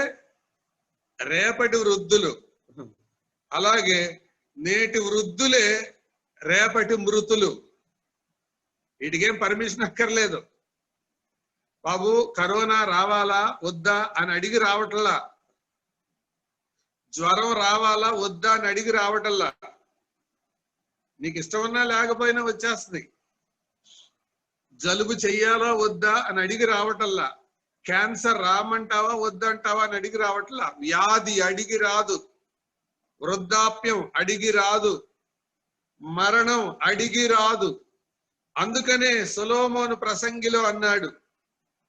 రేపటి వృద్ధులు. అలాగే నేటి వృద్ధులే రేపటి మృతులు. వీటికేం పర్మిషన్ అక్కర్లేదు. బాబు కరోనా రావాలా వద్దా అని అడిగి రావటల్లా, జ్వరం రావాలా వద్దా అని అడిగి రావటల్లా. నీకు ఇష్టం ఉన్నా లేకపోయినా వచ్చేస్తుంది. జలుబు చెయ్యాలా వద్దా అని అడిగి రావటల్లా. క్యాన్సర్ రామంటావా వద్దంటావా అని అడిగి రావట్లా. వ్యాధి అడిగి రాదు, వృద్ధాప్యం అడిగి రాదు, మరణం అడిగి రాదు. అందుకనే సొలొమోను ప్రసంగిలో అన్నాడు,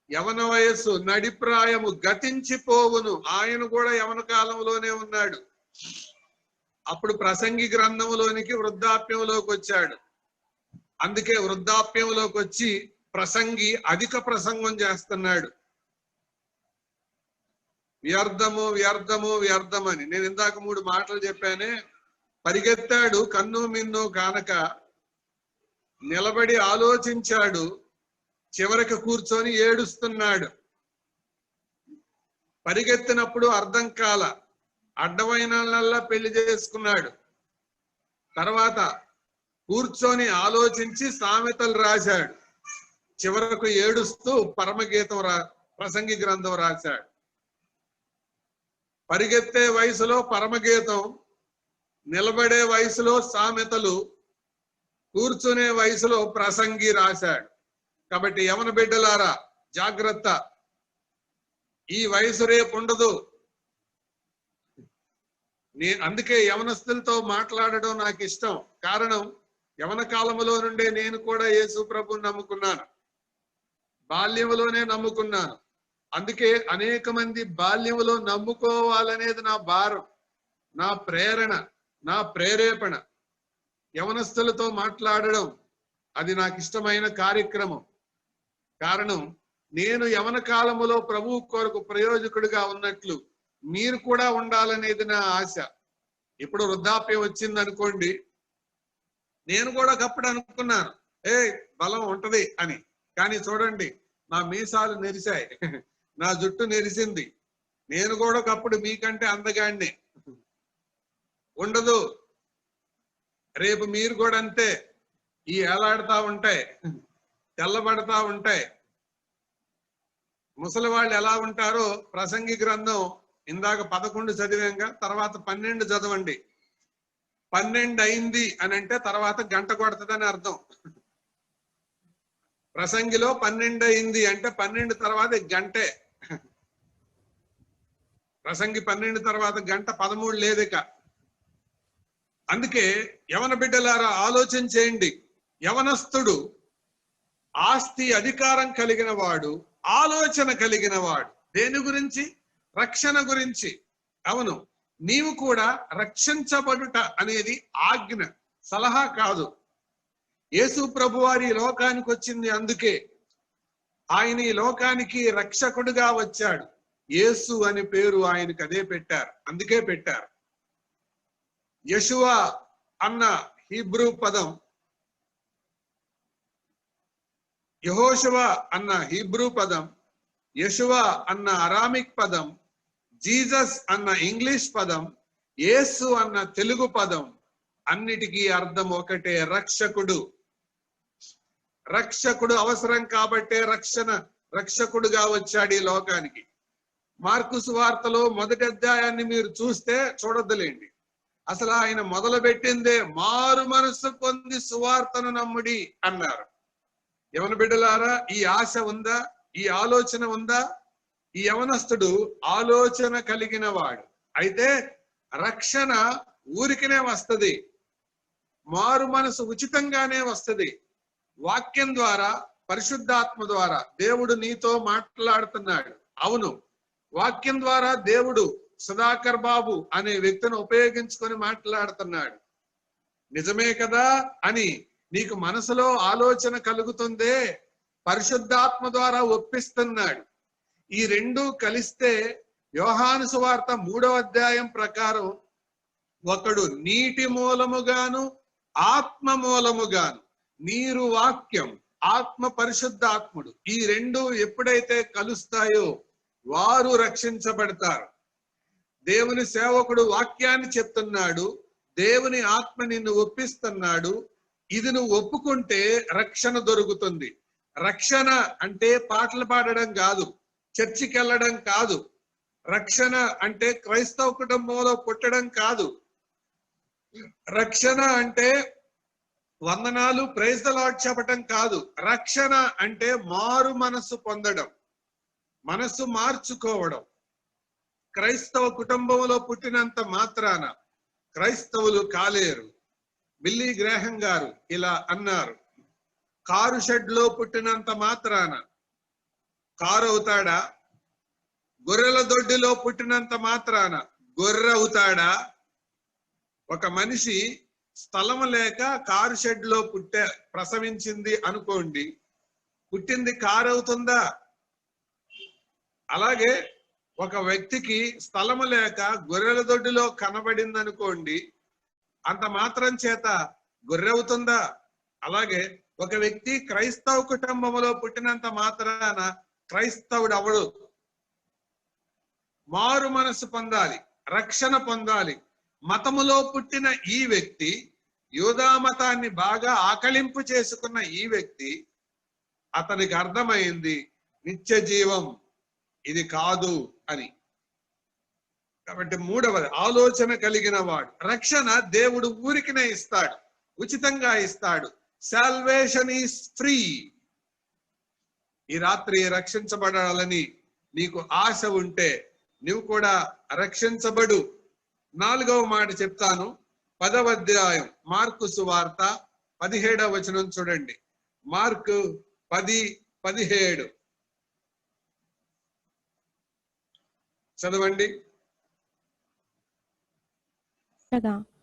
యవన వయస్సు నడిప్రాయము గతించిపోవును. ఆయన కూడా యవన కాలంలోనే ఉన్నాడు. అప్పుడు ప్రసంగి గ్రంథంలోనికి వృద్ధాప్యంలోకి వచ్చాడు. అందుకే వృద్ధాప్యంలోకి వచ్చి ప్రసంగి అధిక ప్రసంగం చేస్తున్నాడు. వ్యర్థము వ్యర్థము వ్యర్థమని. నేను ఇందాక 3 మాటలు చెప్పానే. పరిగెత్తాడు కన్ను మిన్ను కానక, నిలబడి ఆలోచించాడు, చివరికి కూర్చొని ఏడుస్తున్నాడు. పరిగెత్తినప్పుడు అర్థం కాల, అడ్డమైనల్లా పెళ్లి చేసుకున్నాడు. తర్వాత కూర్చొని ఆలోచించి సామెతలు రాశాడు. చివరకు ఏడుస్తూ పరమగీతం ప్రసంగి గ్రంథం రాశాడు. పరిగెత్తే వయసులో పరమగీతం, నిలబడే వయసులో సామెతలు, కూర్చునే వయసులో ప్రసంగి రాశాడు. కాబట్టి యవన బిడ్డలారా జాగ్రత్త, ఈ వయసు రేపు ఉండదు. అందుకే యవనస్తులతో మాట్లాడడం నాకు ఇష్టం. కారణం, యవన కాలములో నుండే నేను కూడా యేసు ప్రభువుని నమ్ముకున్నాను, బాల్యములోనే నమ్ముకున్నాను. అందుకే అనేక మంది బాల్యములో నమ్ముకోవాలనేది నా భారం, నా ప్రేరణ, నా ప్రేరేపణ. యవనస్తులతో మాట్లాడడం అది నాకు ఇష్టమైన కార్యక్రమం. కారణం, నేను యవన కాలములో ప్రభువు కొరకు ప్రయోజకుడిగా ఉన్నట్లు మీరు కూడా ఉండాలనేది నా ఆశ. ఇప్పుడు వృద్ధాప్యం వచ్చింది అనుకోండి, నేను కూడా ఒకప్పుడు అనుకున్నాను బలం ఉంటది అని. కానీ చూడండి, నా మీసాలు నెరిశాయి, నా జుట్టు నెరిసింది. నేను కూడా ఒకప్పుడు మీకంటే అందగాడిని. ఉండదు, రేపు మీరు కూడా అంతే. ఈ ఏలాడుతా ఉంటాయి, తెల్లబడతా ఉంటాయి. ముసలి వాళ్ళు ఎలా ఉంటారో ప్రసంగి గ్రంథం ఇందాక 11 చదివాంగా, తర్వాత 12 చదవండి. 12 అయింది అని అంటే తర్వాత గంట కొడుతుందని అర్థం. ప్రసంగిలో 12 అయింది అంటే 12 తర్వాత గంటే. ప్రసంగి 12 తర్వాత గంట 13 లేదిక. అందుకే యవన బిడ్డలారా ఆలోచన చేయండి. యవనస్తుడు ఆస్తి అధికారం కలిగిన వాడు, ఆలోచన కలిగిన వాడు. దేని గురించి? రక్షణ గురించి. అవును, నీవు కూడా రక్షించబడుట అనేది ఆజ్ఞ, సలహా కాదు. యేసు ప్రభువారి లోకానికి వచ్చింది అందుకే. ఆయన ఈ లోకానికి రక్షకుడుగా వచ్చాడు. యేసు అని పేరు ఆయనకు అదే పెట్టారు, అందుకే పెట్టారు. యెషువా అన్న హీబ్రూ పదం, యెహోషువ అన్న హీబ్రూ పదం, యెషువా అన్న అరామిక్ పదం, జీసస్ అన్న ఇంగ్లీష్ పదం, యేసు అన్న తెలుగు పదం, అన్నిటికీ అర్థం ఒకటే, రక్షకుడు. రక్షకుడు అవసరం కాబట్టే రక్షకుడుగా వచ్చాడు ఈ లోకానికి. మార్కు సువార్తలో 1వ అధ్యాయాన్ని మీరు చూస్తే చూడొద్దులేండి, అసలు ఆయన మొదలు పెట్టిందే మారు మనస్సు పొంది సువార్తను నమ్ముడి అన్నారు. యవన బిడ్డలారా, ఈ ఆశ ఉందా? ఈ ఆలోచన ఉందా? ఈ యవనస్తుడు ఆలోచన కలిగిన వాడు. అయితే రక్షణ ఊరికనే వస్తది, మారు మనసు ఉచితంగానే వస్తది. వాక్యం ద్వారా, పరిశుద్ధాత్మ ద్వారా దేవుడు నీతో మాట్లాడుతున్నాడు. అవును, వాక్యం ద్వారా దేవుడు సుధాకర్ బాబు అనే వ్యక్తిని ఉపయోగించుకొని మాట్లాడుతున్నాడు. నిజమే కదా అని నీకు మనసులో ఆలోచన కలుగుతుందే, పరిశుద్ధాత్మ ద్వారా ఒప్పిస్తున్నాడు. ఈ రెండు కలిస్తే యోహాను సువార్త 3వ అధ్యాయం ప్రకారం ఒకడు నీటి మూలముగాను ఆత్మ మూలముగాను, నీరు వాక్యం, ఆత్మ పరిశుద్ధాత్ముడు, ఈ రెండు ఎప్పుడైతే కలుస్తాయో వారు రక్షించబడతారు. దేవుని సేవకుడు వాక్యాన్ని చెప్తున్నాడు, దేవుని ఆత్మ నిన్ను ఒప్పిస్తున్నాడు. ఇది నువ్వు ఒప్పుకుంటే రక్షణ దొరుకుతుంది. రక్షణ అంటే పాటలు పాడడం కాదు, చర్చికి వెళ్ళడం కాదు. రక్షణ అంటే క్రైస్తవ కుటుంబంలో పుట్టడం కాదు. రక్షణ అంటే వందనాలు ప్రైజ్ ది లార్డ్ చెప్పటం కాదు. రక్షణ అంటే మారు మనసు పొందడం, మనసు మార్చుకోవడం. క్రైస్తవ కుటుంబంలో పుట్టినంత మాత్రాన క్రైస్తవులు కాలేరు. బిల్లీ గ్రాహం గారు ఇలా అన్నారు, కారు షెడ్ లో పుట్టినంత మాత్రాన కారు అవుతాడా? గొర్రెల దొడ్డిలో పుట్టినంత మాత్రాన గొర్రె అవుతాడా? ఒక మనిషి స్థలం లేక కారు షెడ్ లో ప్రసవించింది అనుకోండి, పుట్టింది కారు అవుతుందా? అలాగే ఒక వ్యక్తికి స్థలము లేక గొర్రెల దొడ్డిలో కనబడింది అనుకోండి, అంత మాత్రం చేత గొర్రె అవుతుందా? అలాగే ఒక వ్యక్తి క్రైస్తవ కుటుంబంలో పుట్టినంత మాత్రాన క్రైస్తవుడు అవడు. మారు మనసు పొందాలి, రక్షణ పొందాలి. మతములో పుట్టిన ఈ వ్యక్తి, యూదా మతాన్ని బాగా ఆకలింపు చేసుకున్న ఈ వ్యక్తి అతనికి అర్థమైంది నిత్య జీవం ఇది కాదు అని. కాబట్టి మూడవది ఆలోచన కలిగిన వాడు. రక్షణ దేవుడు ఊరికినే ఇస్తాడు, ఉచితంగా ఇస్తాడు. Salvation is free. ఈ రాత్రి రక్షించబడాలని నీకు ఆశ ఉంటే నువ్వు కూడా రక్షించబడు. 4వ మాట చెప్తాను. 10వ అధ్యాయం మార్కు సువార్త 17వ వచనం చూడండి. మార్కు 10:17 చదవండి.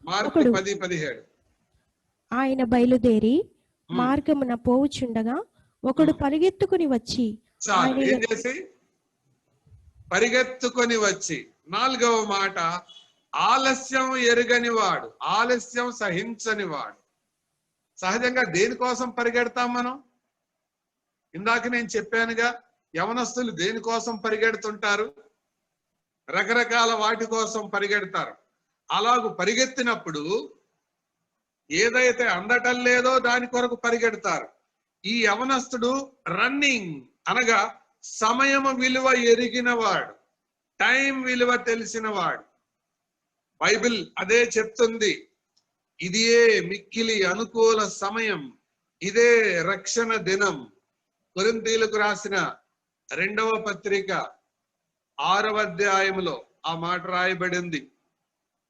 మార్కు 10:17. ఆయన బయలుదేరి మార్గమున పోవుచుండగా ఒకడు పరిగెత్తుకుని వచ్చి చాలు. ఏం చేసి? పరిగెత్తుకొని వచ్చి. 4వ మాట ఆలస్యం ఎరుగని వాడు, ఆలస్యం సహించని వాడు. సహజంగా దేనికోసం పరిగెడతాం మనం? ఇందాక నేను చెప్పానుగా, యవనస్తులు దేనికోసం పరిగెడుతుంటారు? రకరకాల వాటి కోసం పరిగెడతారు. అలాగూ పరిగెత్తినప్పుడు ఏదైతే అందటం లేదో దాని కొరకు పరిగెడతారు. ఈ యవనస్తుడు రన్నింగ్ అనగా సమయం విలువ ఎరిగినవాడు, టైం విలువ తెలిసినవాడు. బైబిల్ అదే చెప్తుంది. ఇదే మిక్కిలి అనుకూల సమయం, ఇదే రక్షణ దినం. కొరింథీయులకు రాసిన 2వ పత్రిక 6వ అధ్యాయంలో ఆ మాట రాయబడింది.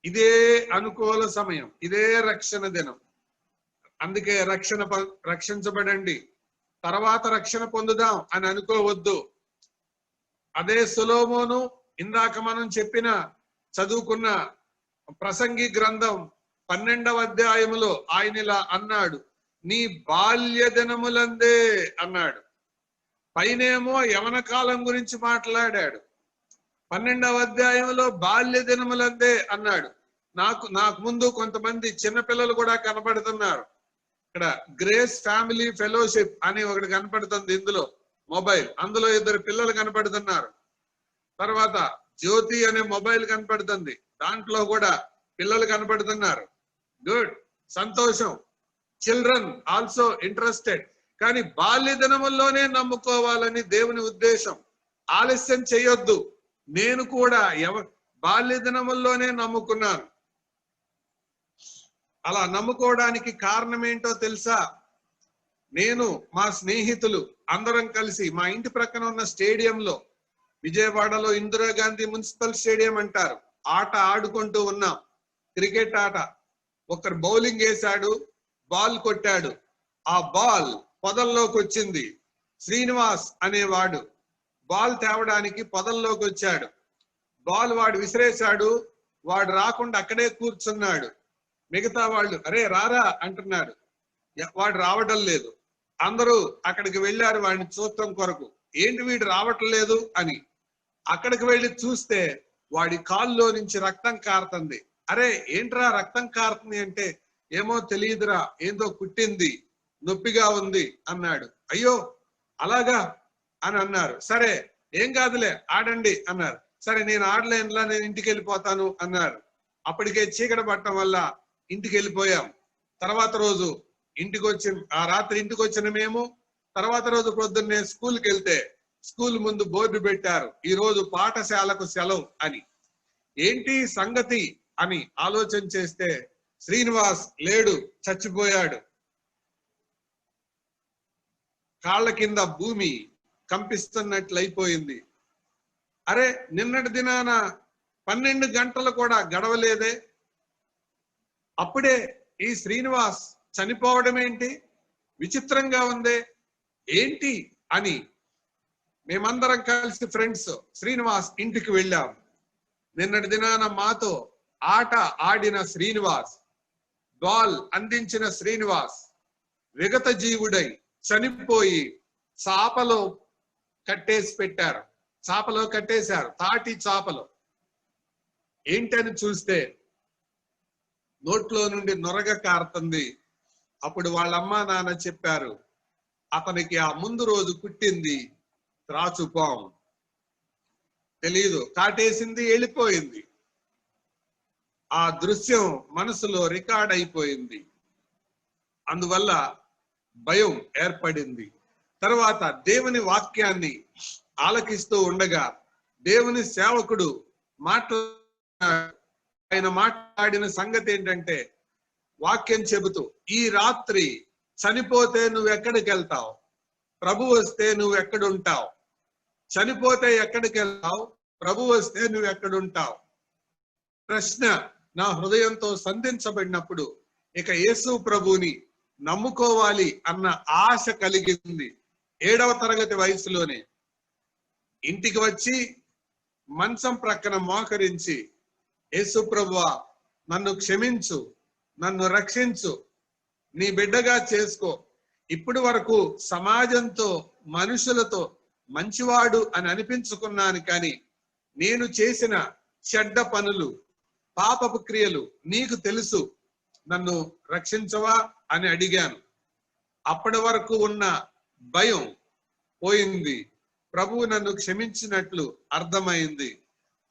ఇదే అనుకూల సమయం, ఇదే రక్షణ దినం. అందుకే రక్షించబడండి, తర్వాత రక్షణ పొందుదాం అని అనుకోవద్దు. అదే సొలొమోను ఇందాక మనం చదువుకున్న ప్రసంగి గ్రంథం 12వ అధ్యాయములో ఆయన ఇలా అన్నాడు, నీ బాల్య దినములందే అన్నాడు. పైనేమో యవన కాలం గురించి మాట్లాడాడు. 12వ అధ్యాయంలో బాల్య దినములందే అన్నాడు. నాకు ముందు కొంతమంది చిన్నపిల్లలు కూడా కనపడుతున్నారు. ఇక్కడ గ్రేస్ ఫ్యామిలీ ఫెలోషిప్ అని ఒకటి కనపడుతుంది ఇందులో, మొబైల్. అందులో 2 పిల్లలు కనపడుతున్నారు. తర్వాత జ్యోతి అనే మొబైల్ కనపడుతుంది, దాంట్లో కూడా పిల్లలు కనపడుతున్నారు. గుడ్, సంతోషం. Children also interested. కానీ బాల్య దినముల్లోనే నమ్ముకోవాలని దేవుని ఉద్దేశం. ఆలస్యం చేయొద్దు. నేను కూడా బాల్య దినముల్లోనే నమ్ముకున్నాను. అలా నమ్ముకోవడానికి కారణం ఏంటో తెలుసా? నేను, మా స్నేహితులు అందరం కలిసి మా ఇంటి ప్రక్కన ఉన్న స్టేడియంలో, విజయవాడలో ఇందిరాగాంధీ మున్సిపల్ స్టేడియం అంటారు, ఆట ఆడుకుంటూ ఉన్నాం. క్రికెట్ ఆట. ఒకరు బౌలింగ్ వేశాడు, బాల్ కొట్టాడు. ఆ బాల్ పొదల్లోకి వచ్చింది. శ్రీనివాస్ అనేవాడు బాల్ తేవడానికి పొదల్లోకి వచ్చాడు. బాల్ వాడు విసిరేశాడు. వాడు రాకుండా అక్కడే కూర్చున్నాడు. మిగతా వాళ్ళు అరే రారా అంటున్నాడు. వాడు రావడం లేదు. అందరూ అక్కడికి వెళ్ళారు వాడిని చూడటం కొరకు. ఏంటి వీడు రావటం లేదు అని. అక్కడికి వెళ్ళి చూస్తే వాడి కాల్లో నుంచి రక్తం కారుతుంది. అరే ఏంట్రా రక్తం కారుతుంది అంటే, ఏమో తెలియదురా, ఏందో కుట్టింది, నొప్పిగా ఉంది అన్నాడు. అయ్యో అలాగా అని అన్నారు. సరే ఏం కాదులే ఆడండి అన్నారు. సరే నేను ఆడలేనులా, నేను ఇంటికి వెళ్ళిపోతాను అన్నారు. అప్పటికే చీకటి పట్టడం వల్ల ఇంటికి వెళ్ళిపోయాం. తర్వాత రోజు ఆ రాత్రి ఇంటికి వచ్చిన మేము తర్వాత రోజు పొద్దున్నే స్కూల్కి వెళ్తే స్కూల్ ముందు బోర్డు పెట్టారు, ఈ రోజు పాఠశాలకు సెలవు అని. ఏంటి సంగతి అని ఆలోచన చేస్తే శ్రీనివాస్ లేడు, చచ్చిపోయాడు. కాళ్ళ కింద భూమి కంపిస్తున్నట్లయిపోయింది. అరే నిన్నటి దినాన 12 గంటలు కూడా గడవలేదే, అప్పుడే ఈ శ్రీనివాస్ చనిపోవడం ఏంటి, విచిత్రంగా ఉందే ఏంటి అని మేమందరం కలిసి ఫ్రెండ్స్ శ్రీనివాస్ ఇంటికి వెళ్ళాం. నిన్నటి దినాన మాతో ఆట ఆడిన శ్రీనివాస్, బాల్ అందించిన శ్రీనివాస్ విగత జీవుడై చనిపోయి చాపలో కట్టేశారు, తాటి చాపలో. ఏంటని చూస్తే నోట్లో నుండి నొరగ కారుతుంది. అప్పుడు వాళ్ళ అమ్మా నాన్న చెప్పారు, అతనికి ఆ ముందు రోజు కుట్టింది త్రాచుపాము, తెలీదు, కాటేసింది, వెళ్ళిపోయింది. ఆ దృశ్యం మనసులో రికార్డ్ అయిపోయింది. అందువల్ల భయం ఏర్పడింది. తర్వాత దేవుని వాక్యాన్ని ఆలకిస్తూ ఉండగా దేవుని సేవకుడు ఆయన మాట్లాడిన సంగతి ఏంటంటే, వాక్యం చెబుతూ, ఈ రాత్రి చనిపోతే నువ్వు ఎక్కడికి వెళ్తావు? ప్రభు వస్తే నువ్వు ఎక్కడుంటావు? చనిపోతే ఎక్కడికి వెళ్తావు? ప్రభు వస్తే నువ్వు ఎక్కడుంటావు? ప్రశ్న నా హృదయంతో సంధించబడినప్పుడు ఇక యేసు ప్రభుని నమ్ముకోవాలి అన్న ఆశ కలిగింది. 7వ తరగతి వయసులోనే ఇంటికి వచ్చి మంచం ప్రక్కన మోకరించి, యేసు ప్రభువా, నన్ను క్షమించు, నన్ను రక్షించు, నీ బిడ్డగా చేసుకో. ఇప్పటి వరకు సమాజంతో మనుషులతో మంచివాడు అని అనిపించుకున్నాను, కానీ నేను చేసిన చెడ్డ పనులు, పాపపు క్రియలు నీకు తెలుసు, నన్ను రక్షించవా అని అడిగాను. అప్పటి వరకు ఉన్న భయం పోయింది. ప్రభువు నన్ను క్షమించినట్లు అర్థమైంది.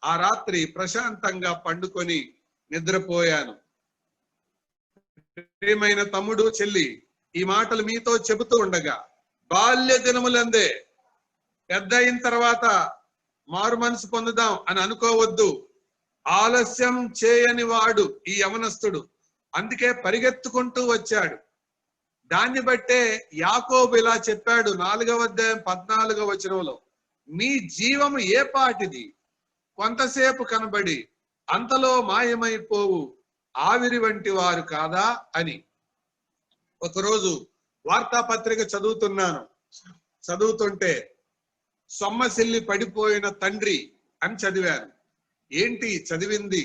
ఆ రాత్రి ప్రశాంతంగా పండుకొని నిద్రపోయాను. ప్రియమైన తమ్ముడు, చెల్లి, ఈ మాటలు మీతో చెబుతూ ఉండగా, బాల్య దినములందే పెద్ద అయిన తర్వాత మారు మనసు పొందుదాం అని అనుకోవద్దు. ఆలస్యం చేయని వాడు ఈ యవనస్తుడు. అందుకే పరిగెత్తుకుంటూ వచ్చాడు. దాన్ని బట్టే యాకోబు ఇలా చెప్పాడు 4వ అధ్యాయం 14వ వచనంలో, మీ జీవము ఏ పాటిది, కొంతసేపు కనబడి అంతలో మాయమైపోవు ఆవిరి వంటి వారు కాదా అని. ఒకరోజు వార్తాపత్రిక చదువుతుంటే సొమ్మసిల్లి పడిపోయిన తండ్రి అని చదివాను. ఏంటి చదివింది?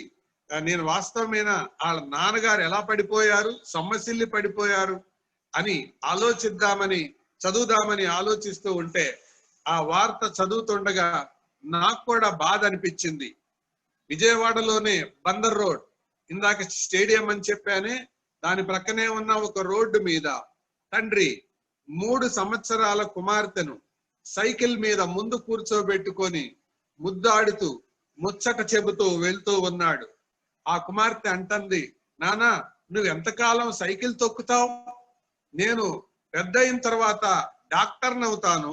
నేను వాస్తవమైన వాళ్ళ నాన్నగారు ఎలా పడిపోయారు, సొమ్మసిల్లి పడిపోయారు అని చదువుదామని ఆలోచిస్తూ ఉంటే ఆ వార్త చదువుతుండగా నాకు కూడా బాధ అనిపించింది. విజయవాడలోనే బందర్ రోడ్, ఇందాక స్టేడియం అని చెప్పానే, దాని ప్రక్కనే ఉన్న ఒక రోడ్డు మీద తండ్రి 3 సంవత్సరాల కుమార్తెను సైకిల్ మీద ముందు కూర్చోబెట్టుకొని ముద్దాడుతూ ముచ్చట చెబుతూ వెళ్తూ ఉన్నాడు. ఆ కుమార్తె అంటుంది, నానా, నువ్వు ఎంతకాలం సైకిల్ తొక్కుతావు? నేను పెద్ద అయిన తర్వాత డాక్టర్ని అవుతాను,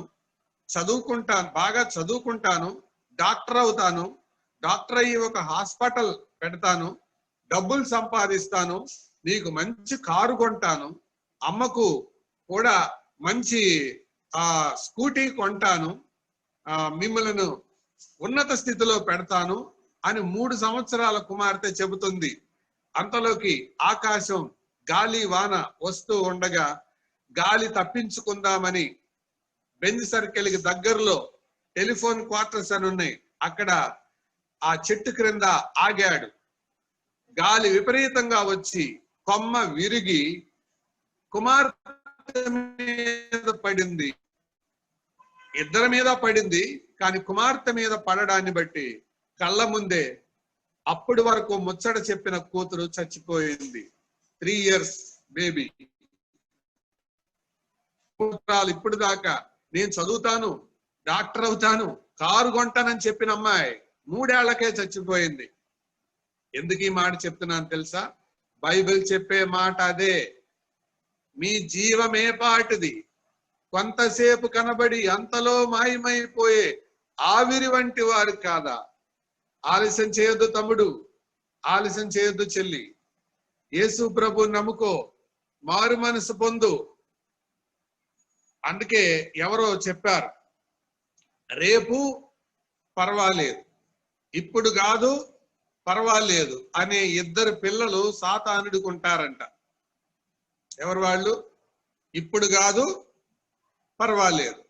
బాగా చదువుకుంటాను, డాక్టర్ అవుతాను, డాక్టర్ అయ్యి ఒక హాస్పిటల్ పెడతాను, డబ్బులు సంపాదిస్తాను, నీకు మంచి కారు కొంటాను, అమ్మకు కూడా మంచి స్కూటీ కొంటాను, మిమ్మల్ని ఉన్నత స్థితిలో పెడతాను అని 3 సంవత్సరాల కుమార్తె చెబుతుంది. అంతలోకి ఆకాశం గాలి వాన వస్తూ ఉండగా గాలి తప్పించుకుందామని బెంజ్ సర్కిల్ కి దగ్గరలో టెలిఫోన్ క్వార్టర్స్ అని ఉన్నాయి, అక్కడ ఆ చెట్టు క్రింద ఆగాడు. గాలి విపరీతంగా వచ్చి కొమ్మ విరిగి కుమార్తె మీద పడింది. ఇద్దరి మీద పడింది, కానీ కుమార్తె మీద పడడాన్ని బట్టి కళ్ళ ముందే అప్పటి వరకు ముచ్చట చెప్పిన కూతురు చచ్చిపోయింది. 3 years బేబీ. ఇప్పుడు దాకా నేను చదువుతాను, డాక్టర్ అవుతాను, కారు కొంటానని చెప్పిన అమ్మాయి 3 ఏళ్లకే చచ్చిపోయింది. ఎందుకు ఈ మాట చెప్తున్నాను తెలుసా? బైబిల్ చెప్పే మాట అదే. మీ జీవమే పాటిది, కొంతసేపు కనబడి అంతలో మాయమైపోయే ఆవిరి వంటి వారు కాదా? ఆలస్యం చేయొద్దు తమ్ముడు, ఆలస్యం చేయొద్దు చెల్లి. యేసు ప్రభు నమ్ముకో, మారు మనసు పొందు. అందుకే ఎవరో చెప్పారు, రేపు పర్వాలేదు, ఇప్పుడు కాదు పర్వాలేదు అనే 2 పిల్లలు సాతానుడికి ఉంటారంట. ఎవరు వాళ్ళు? ఇప్పుడు కాదు పర్వాలేదు.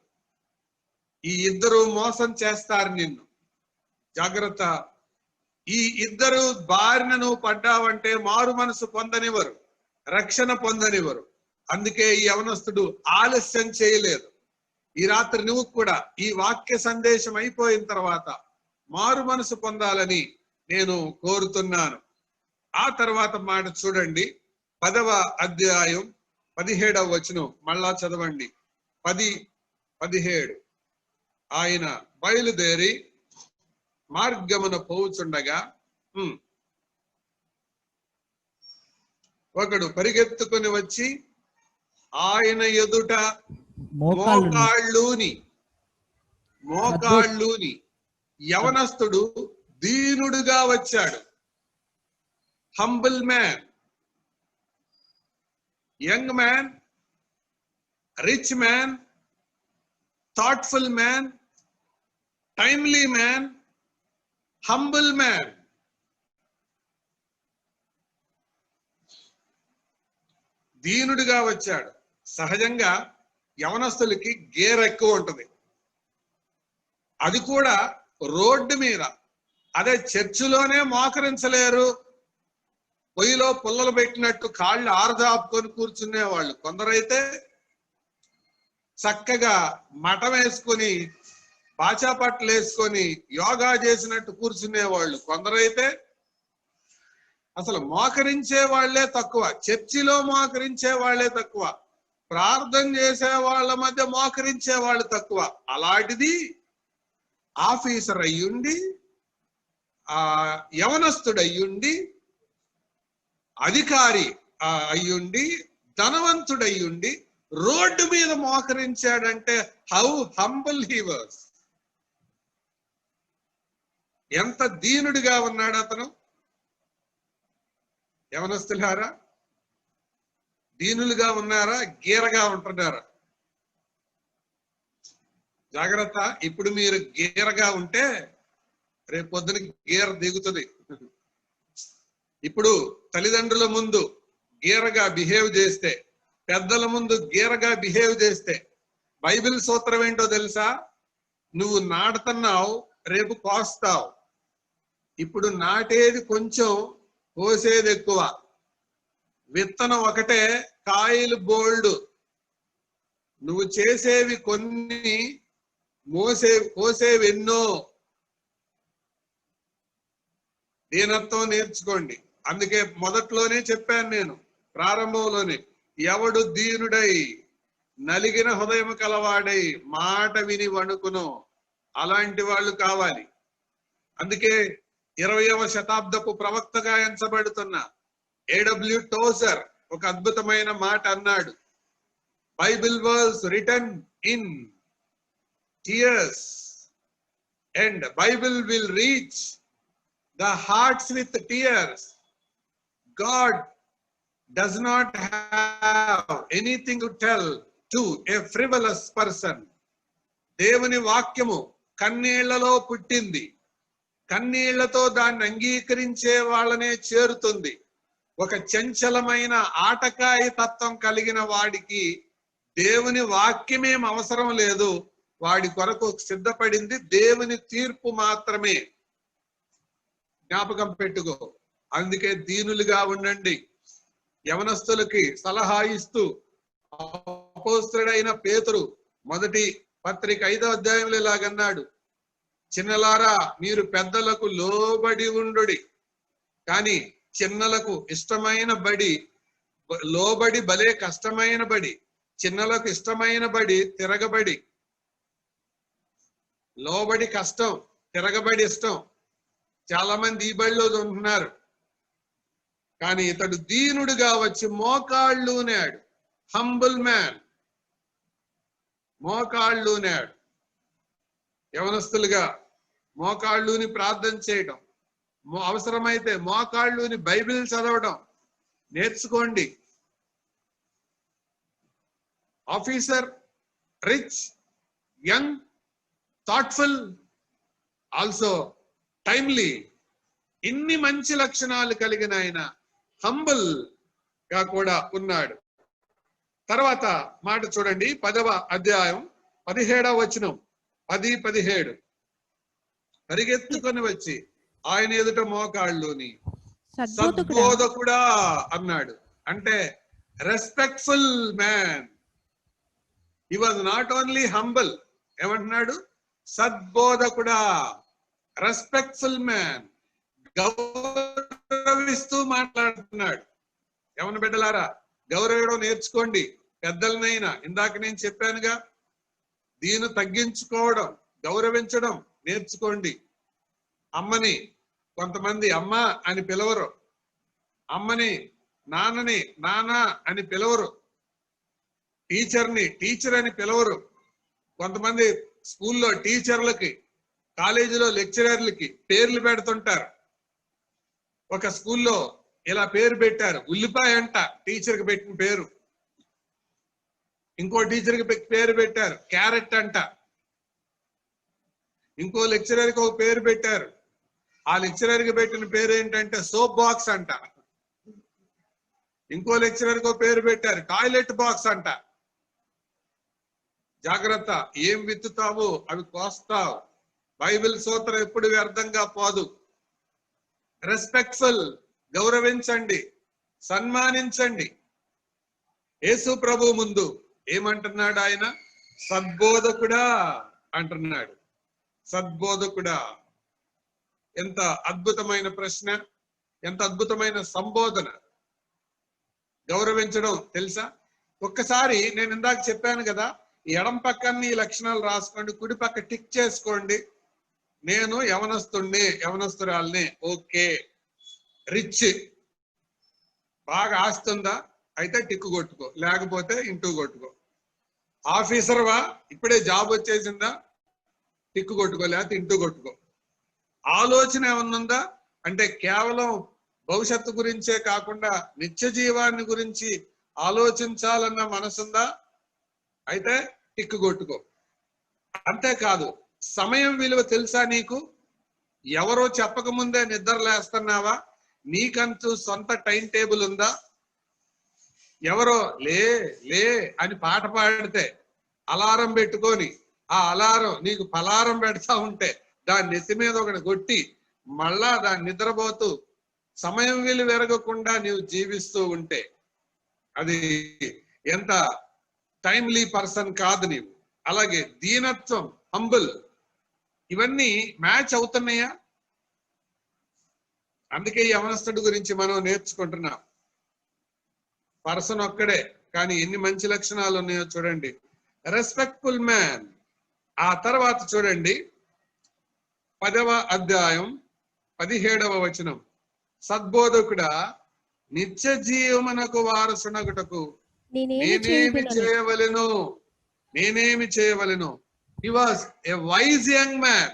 ఈ 2 మోసం చేస్తారు నిన్ను, జాగ్రత్త. ఈ 2 బారిన నువ్వు పడ్డావంటే మారు మనసు పొందనివ్వరు, రక్షణ పొందనివ్వరు. అందుకే ఈ యవనస్తుడు ఆలస్యం చేయలేదు. ఈ రాత్రి నువ్వు కూడా ఈ వాక్య సందేశం అయిపోయిన తర్వాత మారు మనసు పొందాలని నేను కోరుతున్నాను. ఆ తర్వాత మాట చూడండి, 10వ అధ్యాయం 17వ వచనం మళ్ళా చదవండి. 10-17. ఆయన బయలుదేరి మార్గమున పోవుచుండగా ఒకడు పరిగెత్తుకుని వచ్చి ఆయన ఎదుట మోకాళ్ళుని యవనస్తుడు దీనుడుగా వచ్చాడు. Humble man, young man, rich man, thoughtful man, timely man, humble man. దీనుడిగా వచ్చాడు. సహజంగా యవనస్తులకి గేర్ ఎక్కువ ఉంటుంది, అది కూడా రోడ్డు మీద. అదే చర్చిలోనే మోకరించలేరు, పొయ్యిలో పుల్లలు పెట్టినట్టు కాళ్ళు ఆరదాపుకొని కూర్చునే వాళ్ళు కొందరైతే, చక్కగా మఠం వేసుకొని బాచాపట్లు వేసుకొని యోగా చేసినట్టు కూర్చునే వాళ్ళు కొందరైతే, అసలు మోకరించే వాళ్లే తక్కువ, చర్చిలో మోకరించే వాళ్లే తక్కువ, ప్రార్థన చేసే వాళ్ళ మధ్య మోకరించే వాళ్ళు తక్కువ. అలాంటిది ఆఫీసర్ అయ్యుండి, యవనస్తుడయ్యుండి, అధికారి అయ్యుండి, ధనవంతుడయ్యుండి రోడ్డు మీద మోకరించాడంటే హౌ హంబుల్ హీ వాస్. ఎంత దీనుడిగా ఉన్నాడు అతను. యవనస్తులారా, దీనులుగా ఉన్నారా, గీరగా ఉంటున్నారా? జాగ్రత్త. ఇప్పుడు మీరు గీరగా ఉంటే రేపు పొద్దున గీర దిగుతుంది. ఇప్పుడు తల్లిదండ్రుల ముందు గీరగా బిహేవ్ చేస్తే, పెద్దల ముందు గీరగా బిహేవ్ చేస్తే, బైబిల్ సూత్రం ఏంటో తెలుసా? నువ్వు నాటుతున్నావు, రేపు కోస్తావు. ఇప్పుడు నాటేది కొంచెం, కోసేది ఎక్కువ. విత్తనం ఒకటే, కాయలు బోల్డ్. నువ్వు చేసేవి కొన్ని, కోసేవి ఎన్నో. దీనత్వం నేర్చుకోండి. అందుకే మొదట్లోనే చెప్పాను నేను, ప్రారంభంలోనే, ఎవడు దీనుడై నలిగిన హృదయం కలవాడై మాట విని వణుకును, అలాంటి వాళ్ళు కావాలి. అందుకే 20వ శతాబ్దపు ప్రవక్తగా ఎంచబడుతున్న A.W. టోజర్ ఒక అద్భుతమైన మాట అన్నాడు. Bible was return in tears and Bible will reach the hearts with tears. God does not have anything to tell to a frivolous person. దేవుని వాక్యము కన్నీళ్లలో పుట్టింది, కన్నీళ్లతో దాన్ని అంగీకరించే వాళ్ళనే చేరుతుంది. ఒక చంచలమైన ఆటకాయ తత్వం కలిగిన వాడికి దేవుని వాక్యమేం అవసరం లేదు. వాడి కొరకు సిద్ధపడింది దేవుని తీర్పు మాత్రమే. జ్ఞాపకం పెట్టుకో. అందుకే దీనులుగా ఉండండి. యవనస్తులకి సలహా ఇస్తూ అపోస్తలుడైన పేతురు మొదటి పత్రిక 5వ అధ్యాయంలో ఇలాగన్నాడు, చిన్నలారా మీరు పెద్దలకు లోబడి ఉండుడి. కానీ చిన్నలకు ఇష్టమైన బడి, లోబడి భలే కష్టమైన బడి. చిన్నలకు ఇష్టమైన బడి తిరగబడి. లోబడి కష్టం, తిరగబడి ఇష్టం. చాలా మంది ఈ బడిలో ఉంటున్నారు. కానీ ఇతడు దీనుడుగా వచ్చి మోకాళ్ళునాడు. Humble man, మోకాళ్ళునాడు. యవనస్తులుగా మోకాళ్ళుని ప్రార్థన చేయడం, అవసరమైతే మోకాళ్ళుని బైబిల్ చదవడం నేర్చుకోండి. Officer, rich, young, thoughtful, also timely, ఇన్ని మంచి లక్షణాలు కలిగిన ఆయన హంబుల్ గా కూడా ఉన్నాడు. తర్వాత మాట చూడండి, 10వ అధ్యాయం 17వ వచనం, 10-17. పరిగెత్తుకొని వచ్చి ఆయన ఎదుట మోకాళ్ళుని సద్బోధకుడా అన్నాడు. అంటే respectful man. He was not only humble. ఏమంటున్నాడు? సద్బోధకుడా, రెస్పెక్ట్ఫుల్ మ్యాన్. గౌరవిస్తూ మాట్లాడుతున్నాడు. యవన బిడ్డలారా, గౌరవం నేర్చుకోండి. పెద్దలనైనా ఇందాక నేను చెప్పానుగా, దీన్ని తగ్గించుకోవడం, గౌరవించడం నేర్చుకోండి. అమ్మని కొంతమంది అమ్మ అని పిలవరు, అమ్మని నాన్నని నాన్న అని పిలవరు. టీచర్ అని పిలవరు. కొంతమంది స్కూల్లో టీచర్లకి, కాలేజీలో లెక్చరర్లకి పేర్లు పెడుతుంటారు. ఒక స్కూల్లో ఇలా పేరు పెట్టారు, ఉల్లిపాయ అంట టీచర్కి పెట్టిన పేరు. ఇంకో టీచర్కి పేరు పెట్టారు క్యారెట్ అంట. ఇంకో లెక్చరర్కి ఒక పేరు పెట్టారు. ఆ లెక్చరర్కి పెట్టిన పేరు ఏంటంటే సోప్ బాక్స్ అంట. ఇంకో లెక్చరర్కి ఒక పేరు పెట్టారు టాయిలెట్ బాక్స్ అంట. జాగ్రత్త, ఏం విత్తుతావు అవి కోస్తావు. బైబిల్ సూత్రం ఎప్పుడు వ్యర్థంగా పోదు. రెస్పెక్ట్ఫుల్, గౌరవించండి, సన్మానించండి. యేసు ప్రభు ముందు ఏమంటున్నాడు ఆయన? సద్బోధకుడా అంటున్నాడు. సద్బోధకుడా. ఎంత అద్భుతమైన ప్రశ్న, ఎంత అద్భుతమైన సంబోధన. గౌరవించడం తెలుసా? ఒక్కసారి నేను ఇందాక చెప్పాను కదా, ఎడం పక్కన ఈ లక్షణాలు రాసుకోండి, కుడి పక్క టిక్ చేసుకోండి. నేను యవనస్తురాల్ని. ఓకే. రిచ్, బాగా ఆస్తుందా? అయితే టిక్కు కొట్టుకో, లేకపోతే ఇంటూ కొట్టుకో. ఆఫీసర్వా? ఇప్పుడే జాబ్ వచ్చేసిందా? టిక్కు కొట్టుకో, లేకపోతే ఇంటూ కొట్టుకో. ఆలోచన ఏమన్నుందా అంటే కేవలం భవిష్యత్తు గురించే కాకుండా నిత్య జీవాన్ని గురించి ఆలోచించాలన్న మనసుందా? అయితే టిక్కు కొట్టుకో. అంతేకాదు, సమయం విలువ తెలుసా నీకు? ఎవరో చెప్పకముందే నిద్రలేస్తున్నావా? నీకంటూ సొంత టైం టేబుల్ ఉందా? ఎవరో లే లే అని పాట పాడితే అలారం పెట్టుకొని ఆ అలారం నీకు పలారం పెడతా ఉంటే దాని నెత్తి మీద ఒకటి కొట్టి మళ్ళా దాన్ని నిద్రపోతూ సమయం విలువ ఎరగకుండా నీవు జీవిస్తూ ఉంటే అది ఎంత టైమ్లీ పర్సన్ కాదు నీవు. అలాగే దీనత్వం, హంబుల్, ఇవన్నీ మ్యాచ్ అవుతున్నాయా? అందుకే యవనస్తుడి గురించి మనం నేర్చుకుంటున్నాం. పర్సన్ ఒక్కడే, కానీ ఎన్ని మంచి లక్షణాలు ఉన్నాయో చూడండి. Respectful man. ఆ తర్వాత చూడండి 10వ అధ్యాయం 17వ వచనం. సద్బోధకుడా, నిత్య జీవమునకు వారసునగుటకు నేనేమి చేయవలెను? He was a wise young man.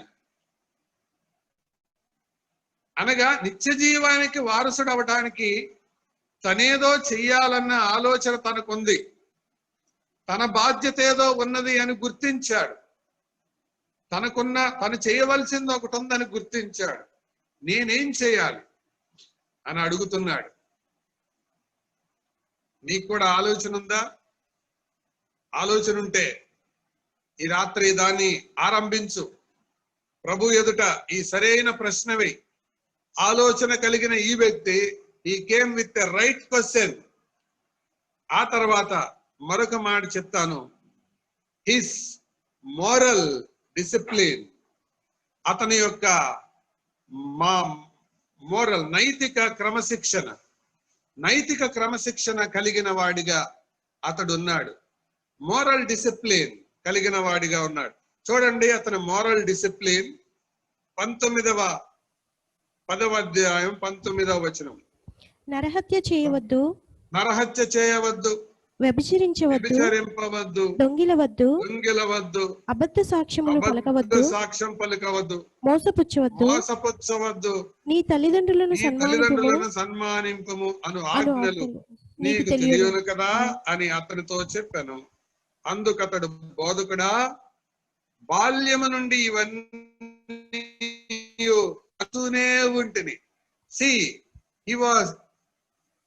అనగా నిత్య జీవానికి వారసుడు అవటానికి తనేదో చెయ్యాలన్న ఆలోచన తనకుంది. తన బాధ్యత ఏదో ఉన్నది అని గుర్తించాడు. తను చేయవలసింది ఒకటి ఉందని గుర్తించాడు. నేనేం చేయాలి అని అడుగుతున్నాడు. నీకు కూడా ఆలోచన ఉందా? ఆలోచన ఉంటే ఈ రాత్రి దాన్ని ఆరంభించు. ప్రభు ఎదుట ఈ సరైన ప్రశ్నవి. ఆలోచన కలిగిన ఈ వ్యక్తి he came with the right question. ఆ తర్వాత మరొక మాట చెప్తాను. his moral discipline, అతని యొక్క మోరల్ నైతిక క్రమశిక్షణ కలిగిన వాడిగా అతడు ఉన్నాడు. మోరల్ డిసిప్లిన్ కలిగిన వాడిగా ఉన్నాడు. చూడండి అతని మోరల్ డిసిప్లిన్ 10వ అధ్యాయం 19వ వచనం. నరహత్య చేయవద్దు, వ్యభిచరింపవద్దు, దొంగిలవద్దు, అబద్ధ సాక్ష్యం పలకవద్దు, మోసపుచ్చవద్దు, నీ తల్లిదండ్రులను సన్మానింపము అను ఆజ్ఞలు నీకు తెలియను కదా అని అతనితో చెప్పాను. అందుకతడు, బోధకుడా, బాల్యము నుండి ఇవన్నీ ఉంటిని. See, he was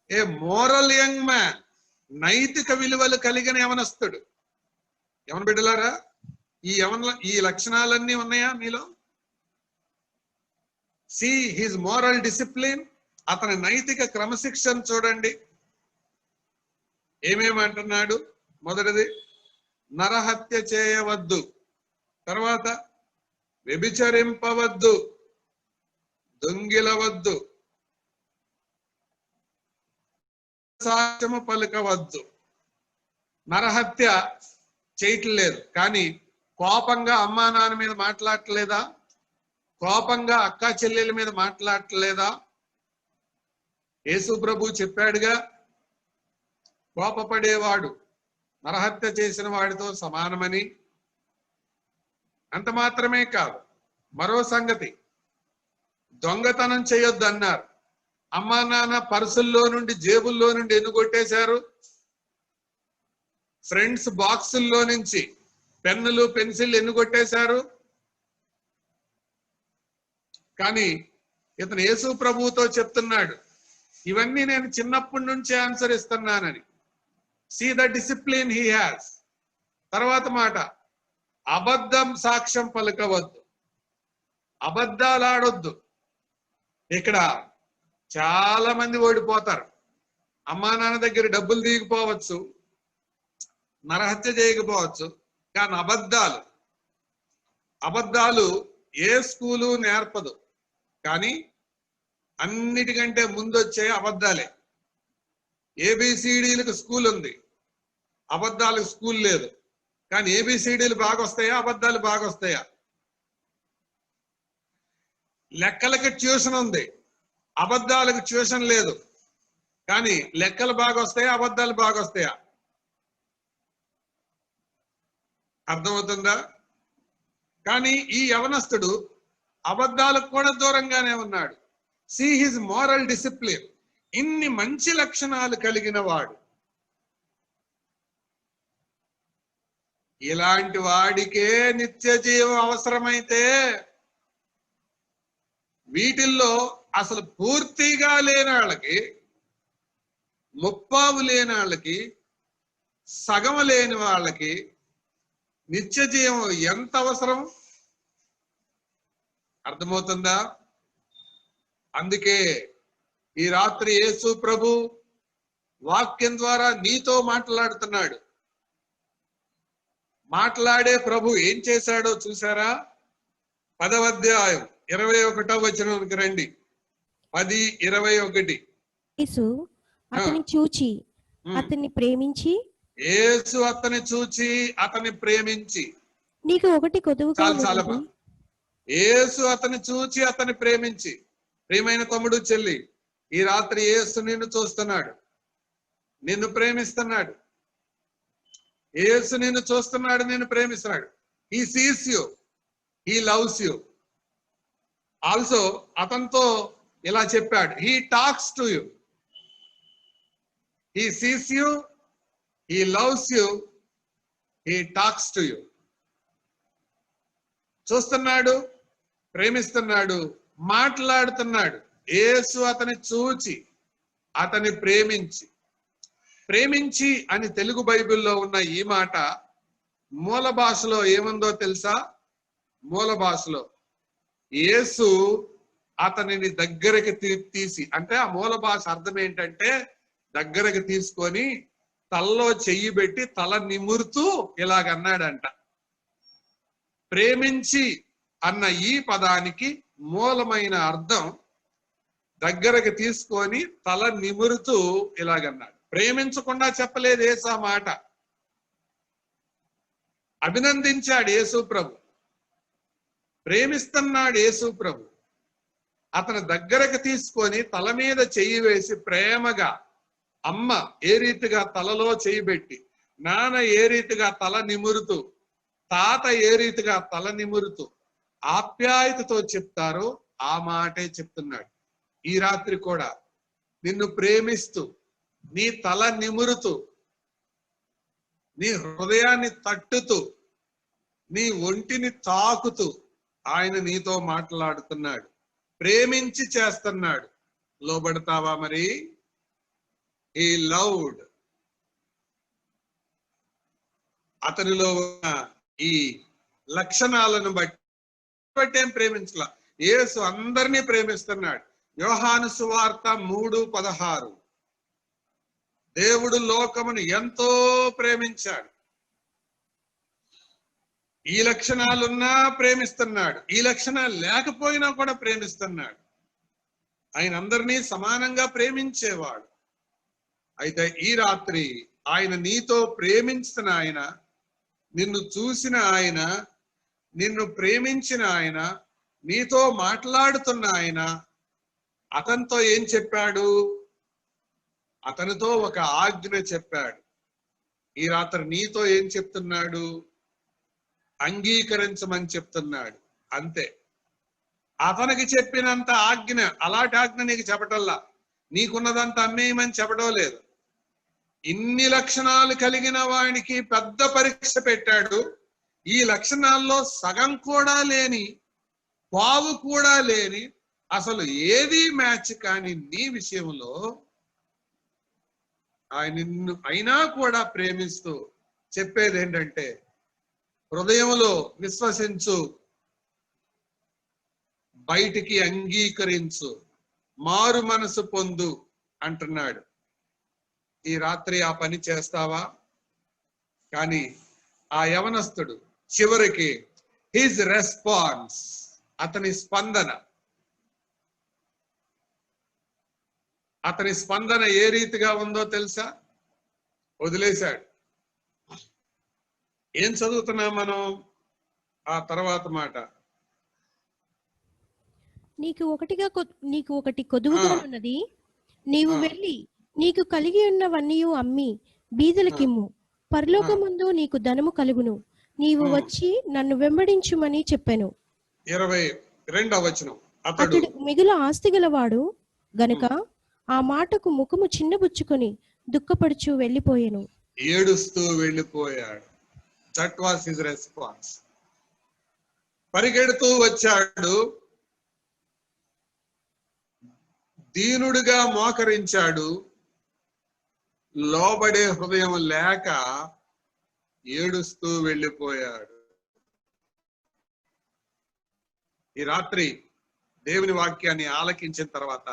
a moral young man. నైతిక విలువలు కలిగిన యవనస్తుడు. యవన బిడ్డలారా, ఈ లక్షణాలన్నీ ఉన్నాయా మీలో? See his moral discipline, అతని నైతిక క్రమశిక్షణ చూడండి. ఏమేమంటున్నాడు? మొదటిది, నరహత్య చేయవద్దు. తర్వాత వ్యభిచరింపవద్దు, దొంగిలవద్దు, సాక్ష్యము పలకవద్దు. నరహత్య చేయట్లేదు, కానీ కోపంగా అమ్మా నాన్న మీద మాట్లాడట్లేదా? కోపంగా అక్కా చెల్లెల మీద మాట్లాడట్లేదా? యేసు ప్రభు చెప్పాడుగా, కోపపడేవాడు నరహత్య చేసిన వాడితో సమానమని. అంత మాత్రమే కాదు, మరో సంగతి, దొంగతనం చేయొద్దు అన్నారు. అమ్మా నాన్న పర్సుల్లో నుండి, జేబుల్లో నుండి ఎందుకు కొట్టేశారు? ఫ్రెండ్స్ బాక్సుల్లో నుంచి పెన్నులు, పెన్సిల్ ఎందుకు కొట్టేశారు? కానీ ఇతను యేసు ప్రభువుతో చెప్తున్నాడు, ఇవన్నీ నేను చిన్నప్పటి నుంచే ఆన్సర్ ఇస్తున్నానని. See the discipline he has. తర్వాత మాట, అబద్ధం సాక్ష్యం పలకవద్దు, అబద్ధాలు ఆడొద్దు. ఇక్కడ చాలా మంది ఓడిపోతారు. అమ్మా నాన్న దగ్గర డబ్బులు తీయకపోవచ్చు, నరహత్య చేయకపోవచ్చు, కానీ అబద్ధాలు ఏ స్కూలు నేర్పదు. కానీ అన్నిటికంటే ముందు వచ్చే అబద్ధాలే. ఏబిసిడీలకు స్కూల్ ఉంది, అబద్ధాలకు స్కూల్ లేదు. కానీ ఏబిసిడీలు బాగా వస్తాయా, అబద్ధాలు బాగా వస్తాయా? లెక్కలకి ట్యూషన్ ఉంది, అబద్ధాలకు ట్యూషన్ లేదు. కానీ లెక్కలు బాగా వస్తాయా, అబద్ధాలు బాగా వస్తాయా? అర్థమవుతుందా? కానీ ఈ యవనస్తుడు అబద్ధాలకు కూడా దూరంగానే ఉన్నాడు. See his moral discipline. ఇన్ని మంచి లక్షణాలు కలిగిన వాడు. ఇలాంటి వాడికే నిత్య జీవం అవసరమైతే వీటిల్లో అసలు పూర్తిగా లేని వాళ్ళకి, ముప్పావు లేని వాళ్ళకి, సగం లేని వాళ్ళకి నిత్య జీవం ఎంత అవసరం? అర్థమవుతుందా? అందుకే ఈ రాత్రి యేసు ప్రభు వాక్యం ద్వారా నీతో మాట్లాడుతున్నాడు. మాట్లాడే ప్రభు ఏం చేశాడో చూసారా? 10వ అధ్యాయం 21వ వచనానికి రండి. 10:21. యేసు అతన్ని చూచి అతన్ని ప్రేమించి, యేసు అతన్ని చూచి అతన్ని ప్రేమించి. నీకు ఒకటి కొదువుగా ఉన్నది. యేసు అతన్ని చూచి అతన్ని ప్రేమించి. ప్రియమైన తమ్ముడు, చెల్లి, ఈ రాత్రి యేసు నిన్ను చూస్తున్నాడు, నిన్ను ప్రేమిస్తున్నాడు. యేసు నిన్ను చూస్తున్నాడు, నిన్ను ప్రేమిస్తున్నాడు. He sees you, he loves you. Also అతనితో ఇలా చెప్పాడు, he talks to you. He sees you, he loves you, he talks to you. చూస్తున్నాడు, ప్రేమిస్తున్నాడు, మాట్లాడుతున్నాడు. యేసు అతని చూచి అతని ప్రేమించి. ప్రేమించి అని తెలుగు బైబిల్లో ఉన్న ఈ మాట మూల భాషలో ఏముందో తెలుసా? మూల భాషలో యేసు అతనిని దగ్గరికి తీసి, అంటే ఆ మూల భాష అర్థం ఏంటంటే దగ్గరకు తీసుకొని తలలో చెయ్యి పెట్టి తల నిమురుతూ ఇలాగన్నాడంట. ప్రేమించి అన్న ఈ పదానికి మూలమైన అర్థం దగ్గరకు తీసుకొని తల నిమురుతూ ఇలాగన్నాడు. ప్రేమించకుండా చెప్పలేదు యేసు ఆ మాట. అభినందించాడు యేసు ప్రభు, ప్రేమిస్తున్నాడు యేసు ప్రభు. అతను దగ్గరకు తీసుకొని తల మీద చెయ్యి వేసి ప్రేమగా, అమ్మ ఏ రీతిగా తలలో చెయ్యి పెట్టి, నాన్న ఏ రీతిగా తల నిమురుతూ, తాత ఏ రీతిగా తల నిమురుతూ ఆప్యాయతతో చెప్తారో ఆ మాటే చెప్తున్నాడు. ఈ రాత్రి కూడా నిన్ను ప్రేమిస్తూ, నీ తల నిమురుతూ, నీ హృదయాన్ని తట్టుతూ, నీ ఒంటిని తాకుతూ ఆయన నీతో మాట్లాడుతున్నాడు, ప్రేమించి చేస్తున్నాడు. లోబడతావా మరి? ఈ లవ్డ్. అతనిలో ఉన్న ఈ లక్షణాలను బట్టి ఏం ప్రేమించలా. యేసు అందరినీ ప్రేమిస్తున్నాడు. యోహాను సువార్త 3:16. దేవుడు లోకమును ఎంతో ప్రేమించాడు. ఈ లక్షణాలున్నా ప్రేమిస్తున్నాడు, ఈ లక్షణాలు లేకపోయినా కూడా ప్రేమిస్తున్నాడు. ఆయన అందరినీ సమానంగా ప్రేమించేవాడు. అయితే ఈ రాత్రి ఆయన నీతో ప్రేమించిన ఆయన, నిన్ను చూసిన ఆయన, నిన్ను ప్రేమించిన ఆయన, నీతో మాట్లాడుతున్న ఆయన అతనితో ఏం చెప్పాడు? అతనితో ఒక ఆజ్ఞ చెప్పాడు. ఈ రాత్రి నీతో ఏం చెప్తున్నాడు? అంగీకరించమని చెప్తున్నాడు. అంతే. అతనికి చెప్పినంత ఆజ్ఞ, అలాంటి ఆజ్ఞ నీకు చెప్పటల్లా. నీకున్నదంతా అమ్మేయమని చెప్పడం లేదు. ఇన్ని లక్షణాలు కలిగిన వాడికి పెద్ద పరీక్ష పెట్టాడు. ఈ లక్షణాల్లో సగం కూడా లేని, పావు కూడా లేని, అసలు ఏది మ్యాచ్ కాని నీ విషయంలో ఆయన నిన్ను అయినా కూడా ప్రేమిస్తూ చెప్పేది ఏంటంటే, హృదయంలో విశ్వసించు, బయటికి అంగీకరించు, మారు మనసు పొందు అంటున్నాడు. ఈ రాత్రి ఆ పని చేస్తావా? కానీ ఆ యవనస్తుడు చివరికి హిజ్ రెస్పాన్స్, అతని స్పందన ఏ రీతిగా ఉందో తెలుసా? వదిలేశాడు. ఏం చదువుతున్నాం మనం ఆ తర్వాత మాట? నీకు ఒకటి కొదువుగా ఉన్నది. నీవు వెళ్ళి నీకు కలిగి ఉన్నవన్నీ అమ్మి బీదలకిమ్ము, పరలోకమందు నీకు ధనము కలుగును. నీవు వచ్చి నన్ను వెంబడించుమని చెప్పెను. 22వ వచనం. అతడు మిగుల ఆస్తి గలవాడు గనుక ఆ మాటకు ముఖము చిన్నబుచ్చుకొని దుఃఖపడుచు వెళ్ళిపోయాను. ఏడుస్తూ వెళ్ళిపోయాడు. That was his response. పరిగెడుతూ వచ్చాడు, దీనుడిగా మోకరించాడు. లోబడే హృదయం లేక ఏడుస్తూ వెళ్ళిపోయాడు. ఈ రాత్రి దేవుని వాక్యాన్ని ఆలకించిన తర్వాత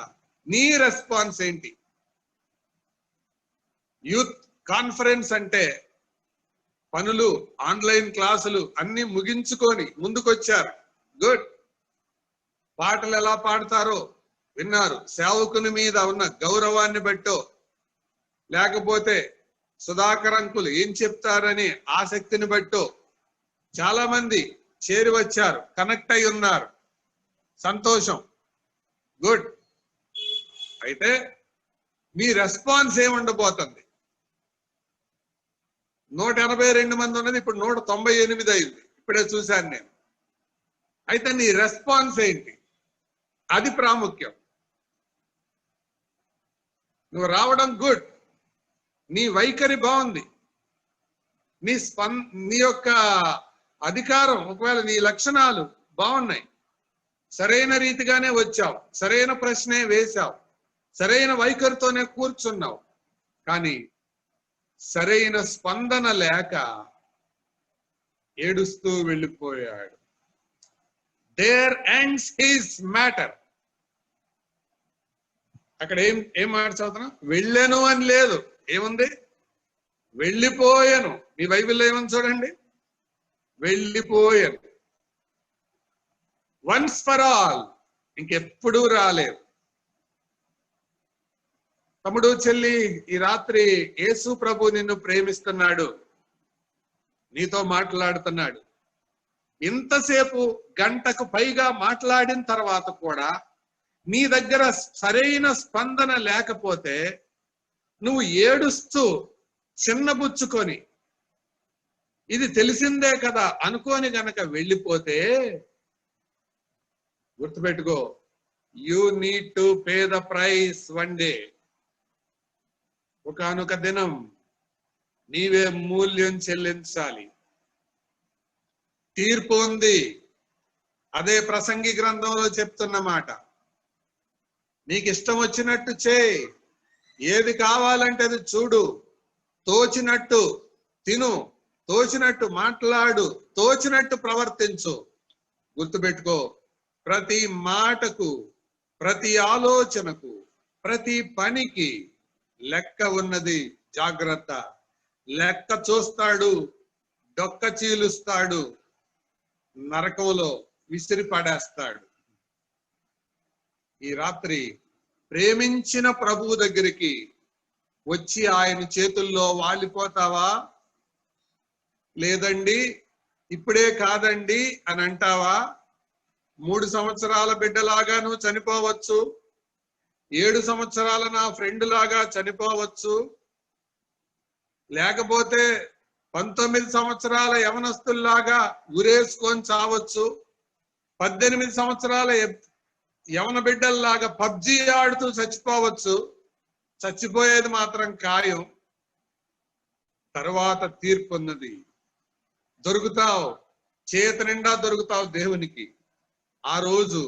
నీ రెస్పాన్స్ ఏంటి? యూత్ కాన్ఫరెన్స్ అంటే పనులు, ఆన్లైన్ క్లాసులు అన్ని ముగించుకొని ముందుకొచ్చారు. గుడ్. పాటలు ఎలా పాడతారో విన్నారు. సేవకుని మీద ఉన్న గౌరవాన్ని బట్టో, లేకపోతే సుధాకర్ అంకుల్ ఏం చెప్తారని ఆసక్తిని బట్టో చాలా మంది చేరి వచ్చారు, కనెక్ట్ అయి ఉన్నారు. సంతోషం. గుడ్. అయితే మీ రెస్పాన్స్ ఏముండబోతుంది? 182 మంది ఉన్నది, ఇప్పుడు 198 అయింది. ఇప్పుడే చూశాను నేను. అయితే నీ రెస్పాన్స్ ఏంటి? అది ప్రాముఖ్యం. నువ్వు రావడం గుడ్, నీ వైఖరి బాగుంది, నీ యొక్క అధికారం, ఒకవేళ నీ లక్షణాలు బాగున్నాయి, సరైన రీతిగానే వచ్చావు, సరైన ప్రశ్నే వేశావు, సరైన వైఖరితోనే కూర్చున్నావు. కానీ సరైన స్పందన లేక ఏడుస్తూ వెళ్ళిపోయాడు. There ends his matter. అక్కడ ఏం మాట చదువుతున్నా? వెళ్ళాను అని లేదు, ఏముంది? వెళ్ళిపోయాను. మీ బైబిల్లో ఏమని చూడండి, వెళ్ళిపోయాను. వన్స్ ఫర్ ఆల్, ఇంకెప్పుడూ రాలేదు. తమ్ముడు, చెల్లి, ఈ రాత్రి యేసు ప్రభు నిన్ను ప్రేమిస్తున్నాడు, నీతో మాట్లాడుతున్నాడు. ఇంతసేపు గంటకు పైగా మాట్లాడిన తర్వాత కూడా నీ దగ్గర సరైన స్పందన లేకపోతే, నువ్వు ఏడుస్తూ చిన్నబుచ్చుకొని ఇది తెలిసిందే కదా అనుకోని గనక వెళ్ళిపోతే, గుర్తుపెట్టుకో, you need to pay the price one day. ఒకానొక దినం నీవే మూల్యం చెల్లించాలి. తీర్పు ఉంది. అదే ప్రసంగి గ్రంథంలో చెప్తున్న మాట. నీకు ఇష్టం వచ్చినట్టు చేయి, ఏది కావాలంటే అది చూడు, తోచినట్టు తిను, తోచినట్టు మాట్లాడు, తోచినట్టు ప్రవర్తించు. గుర్తుపెట్టుకో, ప్రతి మాటకు, ప్రతి ఆలోచనకు, ప్రతి పనికి లెక్క ఉన్నది. జాగ్రత్త. లెక్క చూస్తాడు, డొక్క చీలుస్తాడు, నరకంలో విసిరి పడేస్తాడు. ఈ రాత్రి ప్రేమించిన ప్రభువు దగ్గరికి వచ్చి ఆయన చేతుల్లో వాలిపోతావా? లేదండి, ఇప్పుడే కాదండి అని అంటావా? 3 సంవత్సరాల బిడ్డలాగా నువ్వు చనిపోవచ్చు, 7 సంవత్సరాల నా ఫ్రెండ్ లాగా చనిపోవచ్చు. లేకపోతే 19 సంవత్సరాల యవనస్తుల్లాగా ఉరేసుకొని చావచ్చు, 18 సంవత్సరాల యవన బిడ్డల్లాగా పబ్జి ఆడుతూ చచ్చిపోవచ్చు. చచ్చిపోయేది మాత్రం ఖాయం. తర్వాత తీర్పు ఉన్నది. దొరుకుతావు, చేతి నిండా దొరుకుతావు దేవునికి. ఆ రోజు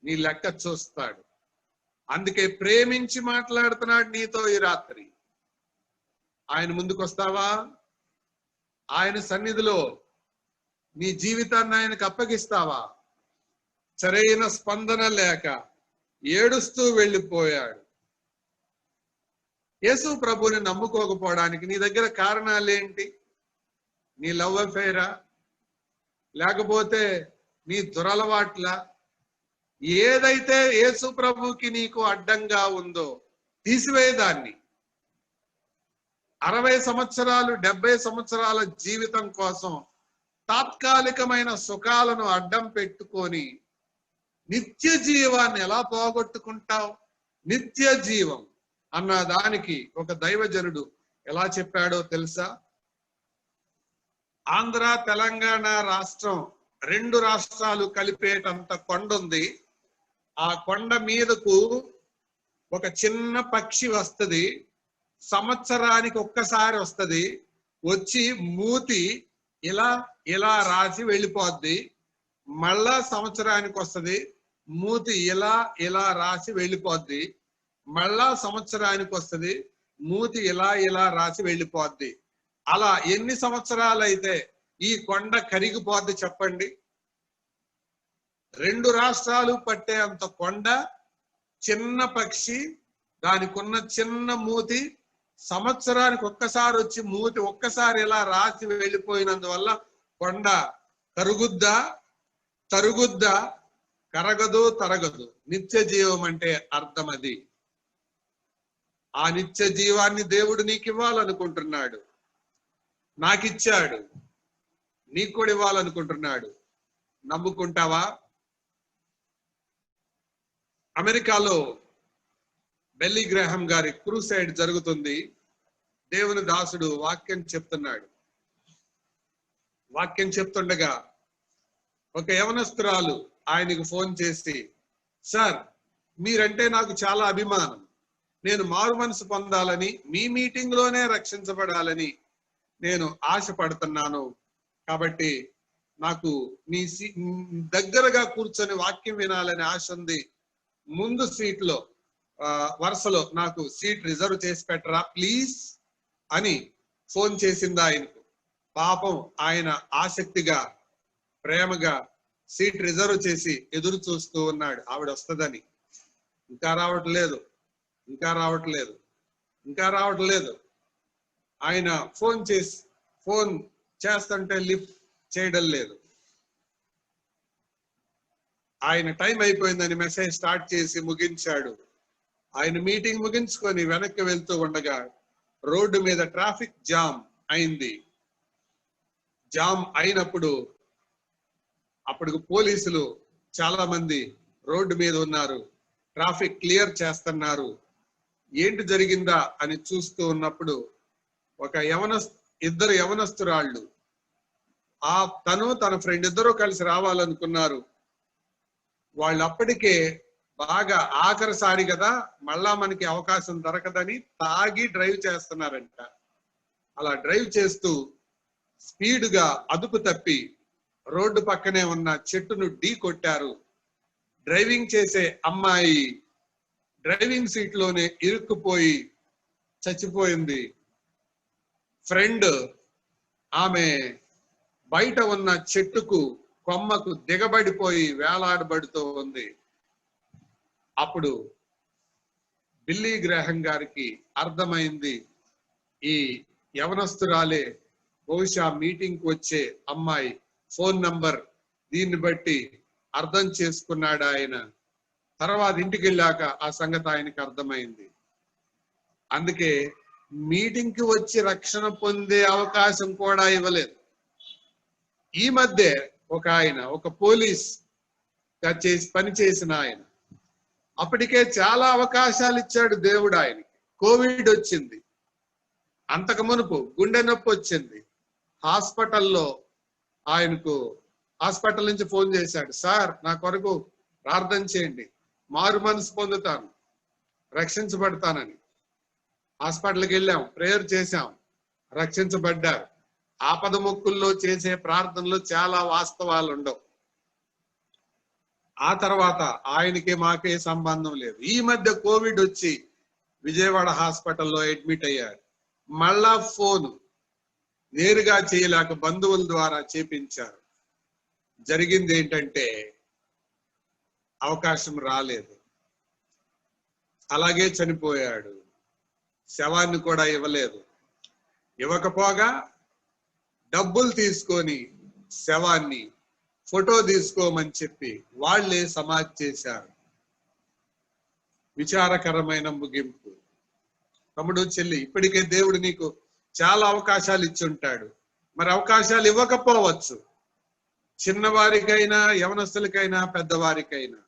నీ లెక్క చూస్తాడు. అందుకే ప్రేమించి మాట్లాడుతున్నాడు నీతో ఈ రాత్రి. ఆయన ముందుకు వస్తావా? ఆయన సన్నిధిలో నీ జీవితాన్ని ఆయనకు అప్పగిస్తావా? సరైన స్పందన లేక ఏడుస్తూ వెళ్ళిపోయాడు. యేసు ప్రభుని నమ్ముకోకపోవడానికి నీ దగ్గర కారణాలేంటి? నీ లవ్ అఫైరా, లేకపోతే నీ దురలవాట్ల? ఏదైతే యేసు ప్రభుకి నీకు అడ్డంగా ఉందో తీసివేయదాన్ని. 60 సంవత్సరాలు 70 సంవత్సరాల జీవితం కోసం తాత్కాలికమైన సుఖాలను అడ్డం పెట్టుకొని నిత్య జీవాన్ని ఎలా పోగొట్టుకుంటావు? నిత్య జీవం అన్న దానికి ఒక దైవజనుడు ఎలా చెప్పాడో తెలుసా? ఆంధ్ర తెలంగాణ రాష్ట్రం 2 రాష్ట్రాలు కలిపేటంత కొండ ఉంది. ఆ కొండ మీదకు ఒక చిన్న పక్షి వస్తుంది. సంవత్సరానికి ఒక్కసారి వస్తుంది. వచ్చి మూతి ఇలా ఇలా రాసి వెళ్ళిపోద్ది. మళ్ళా సంవత్సరానికి వస్తుంది. మూతి ఇలా ఇలా రాసి వెళ్ళిపోద్ది. మళ్ళా సంవత్సరానికి వస్తుంది. మూతి ఇలా ఇలా రాసి వెళ్ళిపోద్ది. అలా ఎన్ని సంవత్సరాలు అయితే ఈ కొండ కరిగిపోద్ది చెప్పండి? 2 రాష్ట్రాలు పట్టే అంత కొండ, చిన్న పక్షి, దానికి ఉన్న చిన్న మూతి, సంవత్సరానికి ఒక్కసారి వచ్చి మూతి ఒక్కసారి ఇలా రాసి వెళ్ళిపోయినందువల్ల కొండ కరుగుద్దా? తరుగుద్దా? కరగదు, తరగదు. నిత్య జీవం అంటే అర్థం అది. ఆ నిత్య జీవాన్ని దేవుడు నీకు ఇవ్వాలనుకుంటున్నాడు. నాకిచ్చాడు, నీకు కూడా ఇవ్వాలనుకుంటున్నాడు. నమ్ముకుంటావా? అమెరికాలో బెల్లీ గ్రాహం గారి క్రూసైడ్ జరుగుతుంది. దేవుని దాసుడు వాక్యం చెప్తున్నాడు. వాక్యం చెప్తుండగా ఒక యవనస్తురాలు ఆయనకు ఫోన్ చేసి, సార్, మీరంటే నాకు చాలా అభిమానం. నేను మారు మనసు పొందాలని, మీ మీటింగ్ లోనే రక్షించబడాలని నేను ఆశపడుతున్నాను. కాబట్టి నాకు మీ దగ్గరగా కూర్చొని వాక్యం వినాలని ఆశ ఉంది. ముందు సీట్లో వరుసలో నాకు సీట్ రిజర్వ్ చేసి పెట్టరా ప్లీజ్ అని ఫోన్ చేసింది ఆయనకు. పాపం ఆయన ఆసక్తిగా ప్రేమగా సీట్ రిజర్వ్ చేసి ఎదురు చూస్తూ ఉన్నాడు ఆవిడ వస్తుందని. ఇంకా రావట్లేదు, ఇంకా రావట్లేదు, ఇంకా రావట్లేదు. ఆయన ఫోన్ చేస్తుంటే లిఫ్ట్ చేయడం లేదు. ఆయన టైం అయిపోయిందని మెసేజ్ స్టార్ట్ చేసి ముగించాడు. ఆయన మీటింగ్ ముగించుకొని వెనక్కి వెళ్తూ ఉండగా రోడ్డు మీద ట్రాఫిక్ జామ్ అయింది. జామ్ అయినప్పుడు అప్పుడు పోలీసులు చాలా మంది రోడ్డు మీద ఉన్నారు. ట్రాఫిక్ క్లియర్ చేస్తున్నారు. ఏంటి జరిగిందా అని చూస్తూ ఉన్నప్పుడు ఒక ఇద్దరు యవనస్తురాళ్ళు, తను తన ఫ్రెండ్ ఇద్దరు కలిసి రావాలనుకున్నారు. వాళ్ళు అప్పటికే బాగా ఆఖరిసారి కదా, మళ్ళా మనకి అవకాశం దొరకదని తాగి డ్రైవ్ చేస్తున్నారంట. అలా డ్రైవ్ చేస్తూ స్పీడ్గా అదుపు తప్పి రోడ్డు పక్కనే ఉన్న చెట్టును ఢీ కొట్టారు. డ్రైవింగ్ చేసే అమ్మాయి డ్రైవింగ్ సీట్ లోనే ఇరుక్కుపోయి చచ్చిపోయింది. ఫ్రెండ్ ఆమె బయట ఉన్న చెట్టుకు కొమ్మకు దిగబడిపోయి వేలాడబడుతూ ఉంది. అప్పుడు బిల్లీ గ్రాహం గారికి అర్థమైంది, ఈ యవనస్తురాలే బహుశా మీటింగ్కి వచ్చే అమ్మాయి. ఫోన్ నంబర్ దీన్ని బట్టి అర్థం చేసుకున్నాడు ఆయన. తర్వాత ఇంటికి వెళ్ళాక ఆ సంగతి ఆయనకి అర్థమైంది. అందుకే మీటింగ్కి వచ్చి రక్షణ పొందే అవకాశం కూడా ఇవ్వలేదు. ఈ మధ్య ఒక పోలీస్ పని చేసిన ఆయన, అప్పటికే చాలా అవకాశాలు ఇచ్చాడు దేవుడు ఆయనకి. కోవిడ్ వచ్చింది. అంతకు మునుపు గుండె నొప్పి వచ్చింది. హాస్పిటల్ నుంచి ఫోన్ చేశాడు, సార్ నా కొరకు ప్రార్థన చేయండి, మారు మనసు పొందుతాను, రక్షించబడతానని. హాస్పిటల్కి వెళ్ళాం, ప్రేయర్ చేశాం, రక్షించబడ్డారు. ఆపద మొక్కుల్లో చేసే ప్రార్థనలో చాలా వాస్తవాలు ఉండవు. ఆ తర్వాత ఆయనకి మాకే సంబంధం లేదు. ఈ మధ్య కోవిడ్ వచ్చి విజయవాడ హాస్పిటల్లో అడ్మిట్ అయ్యారు. మళ్ళా ఫోన్ నేరుగా చేయలేక బంధువుల ద్వారా చేపించారు. జరిగింది ఏంటంటే అవకాశం రాలేదు, అలాగే చనిపోయాడు. శవాన్ని కూడా ఇవ్వలేదు. ఇవ్వకపోగా డబ్బులు తీసుకొని శవాన్ని ఫోటో తీసుకోమని చెప్పి వాళ్లే సమాధి చేశారు. విచారకరమైన ముగింపు. తమ్ముడు, చెల్లి, ఇప్పటికే దేవుడు నీకు చాలా అవకాశాలు ఇచ్చి ఉంటాడు. మరి అవకాశాలు ఇవ్వకపోవచ్చు. చిన్నవారికైనా, యవనస్తులకైనా, పెద్దవారికైనా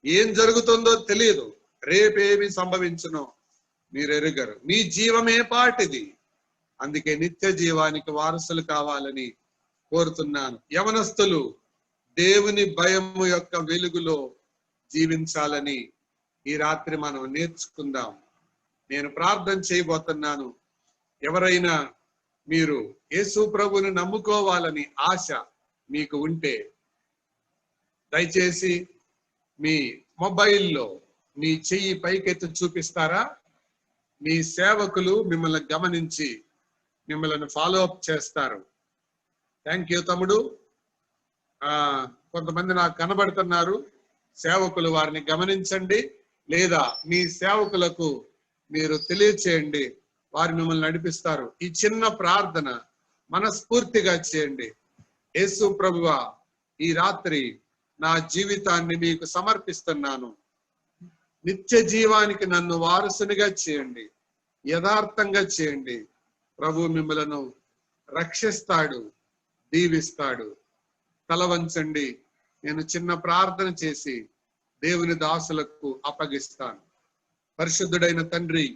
ఏం జరుగుతుందో తెలియదు. రేపేమి సంభవించునో మీరు ఎరుగరు. మీ జీవమే పాటిది. అందుకే నిత్య జీవానికి వారసులు కావాలని కోరుతున్నాను. యవనస్తులు దేవుని భయము యొక్క వెలుగులో జీవించాలని ఈ రాత్రి మనం నేర్చుకుందాం. నేను ప్రార్థన చేయబోతున్నాను. ఎవరైనా మీరు యేసు ప్రభుని నమ్ముకోవాలని ఆశ మీకు ఉంటే దయచేసి మీ మొబైల్లో మీ చెయ్యి పైకెత్తి చూపిస్తారా? మీ సేవకులు మిమ్మల్ని గమనించి మిమ్మల్ని ఫాలో అప్ చేస్తారు. థ్యాంక్ యూ తమ్ముడు. కొంతమంది నాకు కనబడుతున్నారు. సేవకులు వారిని గమనించండి, లేదా మీ సేవకులకు మీరు తెలియచేయండి, వారు మిమ్మల్ని నడిపిస్తారు. ఈ చిన్న ప్రార్థన మనస్ఫూర్తిగా చేయండి. యేసు ప్రభువా, ఈ రాత్రి నా జీవితాన్ని మీకు సమర్పిస్తున్నాను. నిత్య జీవానికి నన్ను వారసునిగా చేయండి, యథార్థంగా చేయండి. ప్రభు మిమ్మలను రక్షిస్తాడు, దీవిస్తాడు. తల వంచండి. నేను చిన్న ప్రార్థన చేసి దేవుని దాసులకు అప్పగిస్తాను. పరిశుద్ధుడైన తండ్రి,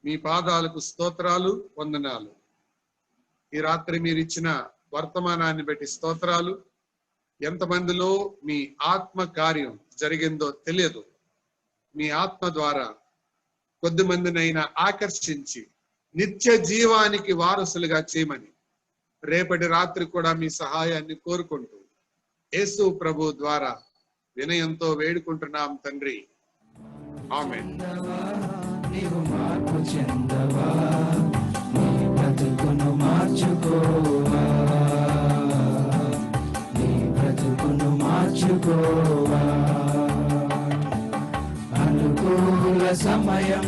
మీ పాదాలకు స్తోత్రాలు, వందనాలు. ఈ రాత్రి మీరు ఇచ్చిన వర్తమానాన్ని బట్టి స్తోత్రాలు. ఎంతమందిలో మీ ఆత్మ కార్యం జరిగిందో తెలియదు. మీ ఆత్మ ద్వారా కొద్ది మందినైనా ఆకర్షించి నిత్య జీవానికి వారసులుగా చేయమని రేపటి రాత్రి కూడా మీ సహాయాన్ని కోరుకుంటూ యేసు ప్రభు ద్వారా వినయంతో వేడుకుంటున్నాం తండ్రి. ఆమేన్. నీవు మార్పు చెందవా, నీ బ్రతుకును మార్చుకోవా, నీ బ్రతుకును మార్చుకోవా. అనుకూల సమయం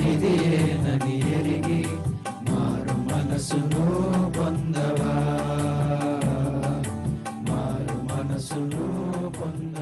ఇదేనని ఎరిగి మారు మనసును పొందవా, మారు మనసును పొంద